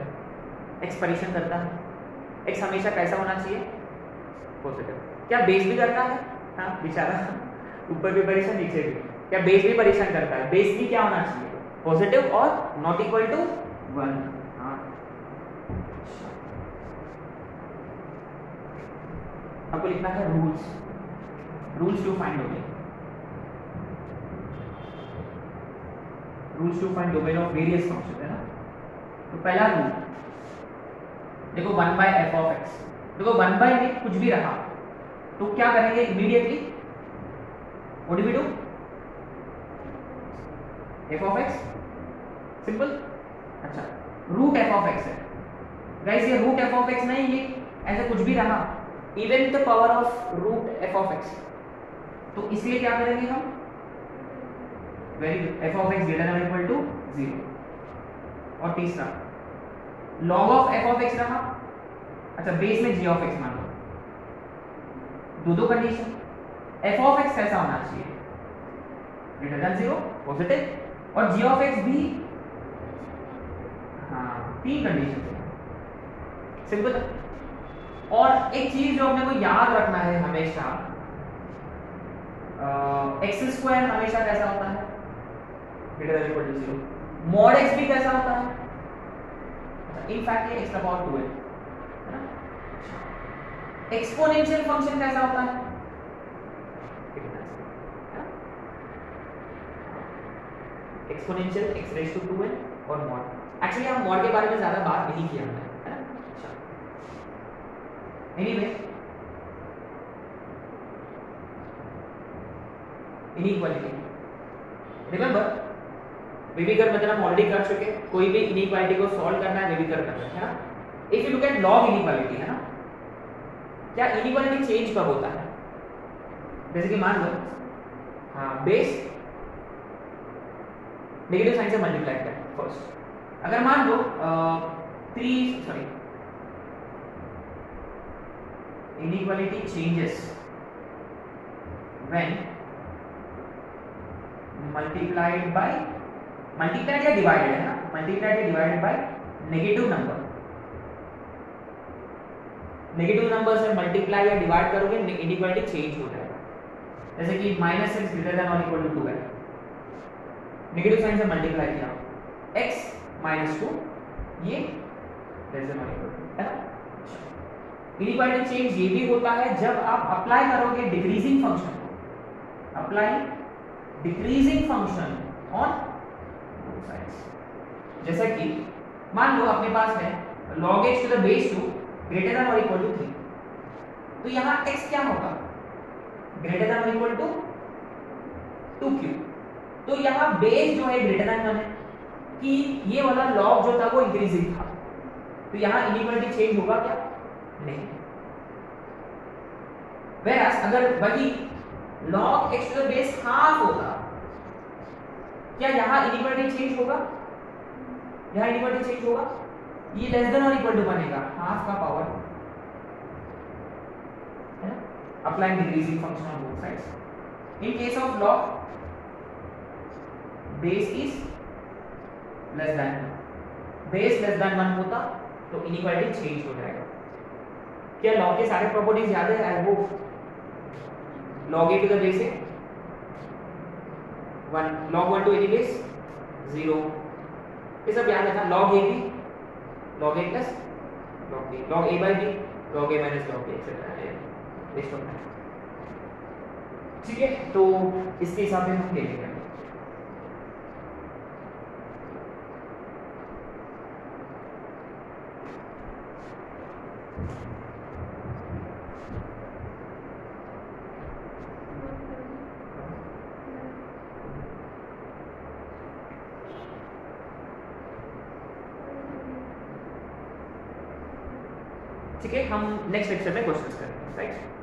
[SPEAKER 1] x परेशान करता है। x हमेशा कैसा होना चाहिए? पॉजिटिव। क्या बेस भी करता है? हाँ बेचारा, ऊपर भी परेशान नीचे भी। क्या बेस भी परेशान करता है? बेस भी क्या होना चाहिए? पॉजिटिव और नॉट इक्वल टू 1। हाँ, आपको लिखना है rules to find domain, rules to find domain of various function, है ना। तो पहला रूल देखो 1 बाय एफ ऑफ एक्स, देखो 1 बाय में कुछ भी रहा तो क्या करेंगे immediately? What do we do? F of x, simple. अच्छा, रूट एफ ऑफ एक्स है गाइस, ये रूट एफ ऑफ एक्स नहीं, ये ऐसा कुछ भी रहा, even the power of root f of x, तो इसलिए क्या करेंगे हम? Very good, f of x greater than equal to 0। और तीसरा log of f of x रहा, अच्छा बेस में जी ऑफ एक्स मान लो, दो कंडीशन, एफ ऑफ एक्स कैसा होना चाहिए? ग्रेटर देन 0, पॉजिटिव, और जी ऑफ एक्स भी, हाँ 3 कंडीशन, सिंपल। और एक चीज जो अपने को याद रखना है हमेशा, एक्स स्क्वायर हमेशा कैसा होता है? Greater than equal to 0। Mod x भी कैसा होता है? इन फैक्ट ये एक्स का पावर 2 है ना। एक्सपोनेंशियल फंक्शन कैसा होता है? Exponential x raise to 2n और मॉड। एक्चुअली हम मॉड के बारे में ज्यादा बात नहीं किया हमने, है ना। एनीवे, इनइक्वालिटी रिमेंबर, विविकर मतलब हम ऑलरेडी कर चुके, कोई भी इनइक्वालिटी को सॉल्व करना है विविकर करना है ना। If you look at log inequality, है ना, क्या इनइक्वालिटी चेंज कब होता है? जैसे कि मान लो, हाँ बेस नेगेटिव साइन से मल्टीप्लाई करें फर्स्ट, अगर मान लो 3 inequality changes when multiplied या divided, है ना, multiplied या divided by negative number. Negative number से मल्टीप्लाई या डिवाइड करोगे इनइक्वालिटी चेंज हो जाएगा। जैसे कि -x ग्रेटर देन और इक्वल टू 2 है, नेगेटिव साइन से मल्टीप्लाई किया, x -2 ये लेस देन और इक्वल टू, है ना। इनइक्वालिटी चेंज ये भी होता है जब आप अप्लाई करोगे डिक्रीजिंग फंक्शन को, apply decreasing function on both sides. जैसा कि मान लो अपने पास है log x to the base 2 greater than और इक्वल टू 3, तो यहाँ x क्या होगा? ग्रेटर देन और इक्वल टू 2q, तो यहाँ बेस जो है ग्रेटर देन 1 है, कि ये वाला log जो था वो इंक्रीजिंग था, तो यहाँ इनइक्वालिटी चेंज होगा क्या? नहीं। whereas अगर वही log x to the base half होता, क्या यहाँ इनइक्वालिटी चेंज होगा? यहाँ इनइक्वालिटी चेंज होगा, ये लेस देन और इक्वल टू बनेगा हाफ का पावर, है ना? Applying decreasing function on both sides. In case of log base is less than, base less than 1 होता तो इनइक्वालिटी चेंज हो जाएगा। क्या log के सारे प्रॉपर्टीज याद है? I hope log a to the base है 1, log 1 to a base 0, ये सब याद है ना? log a b, log a plus log b, log a by b, log a minus log b, etcetera list होता है। ठीक है, तो इसके हिसाब से हम देखेंगे। ठीक है, हम नेक्स्ट लेक्चर में क्वेश्चंस करेंगे, राइट?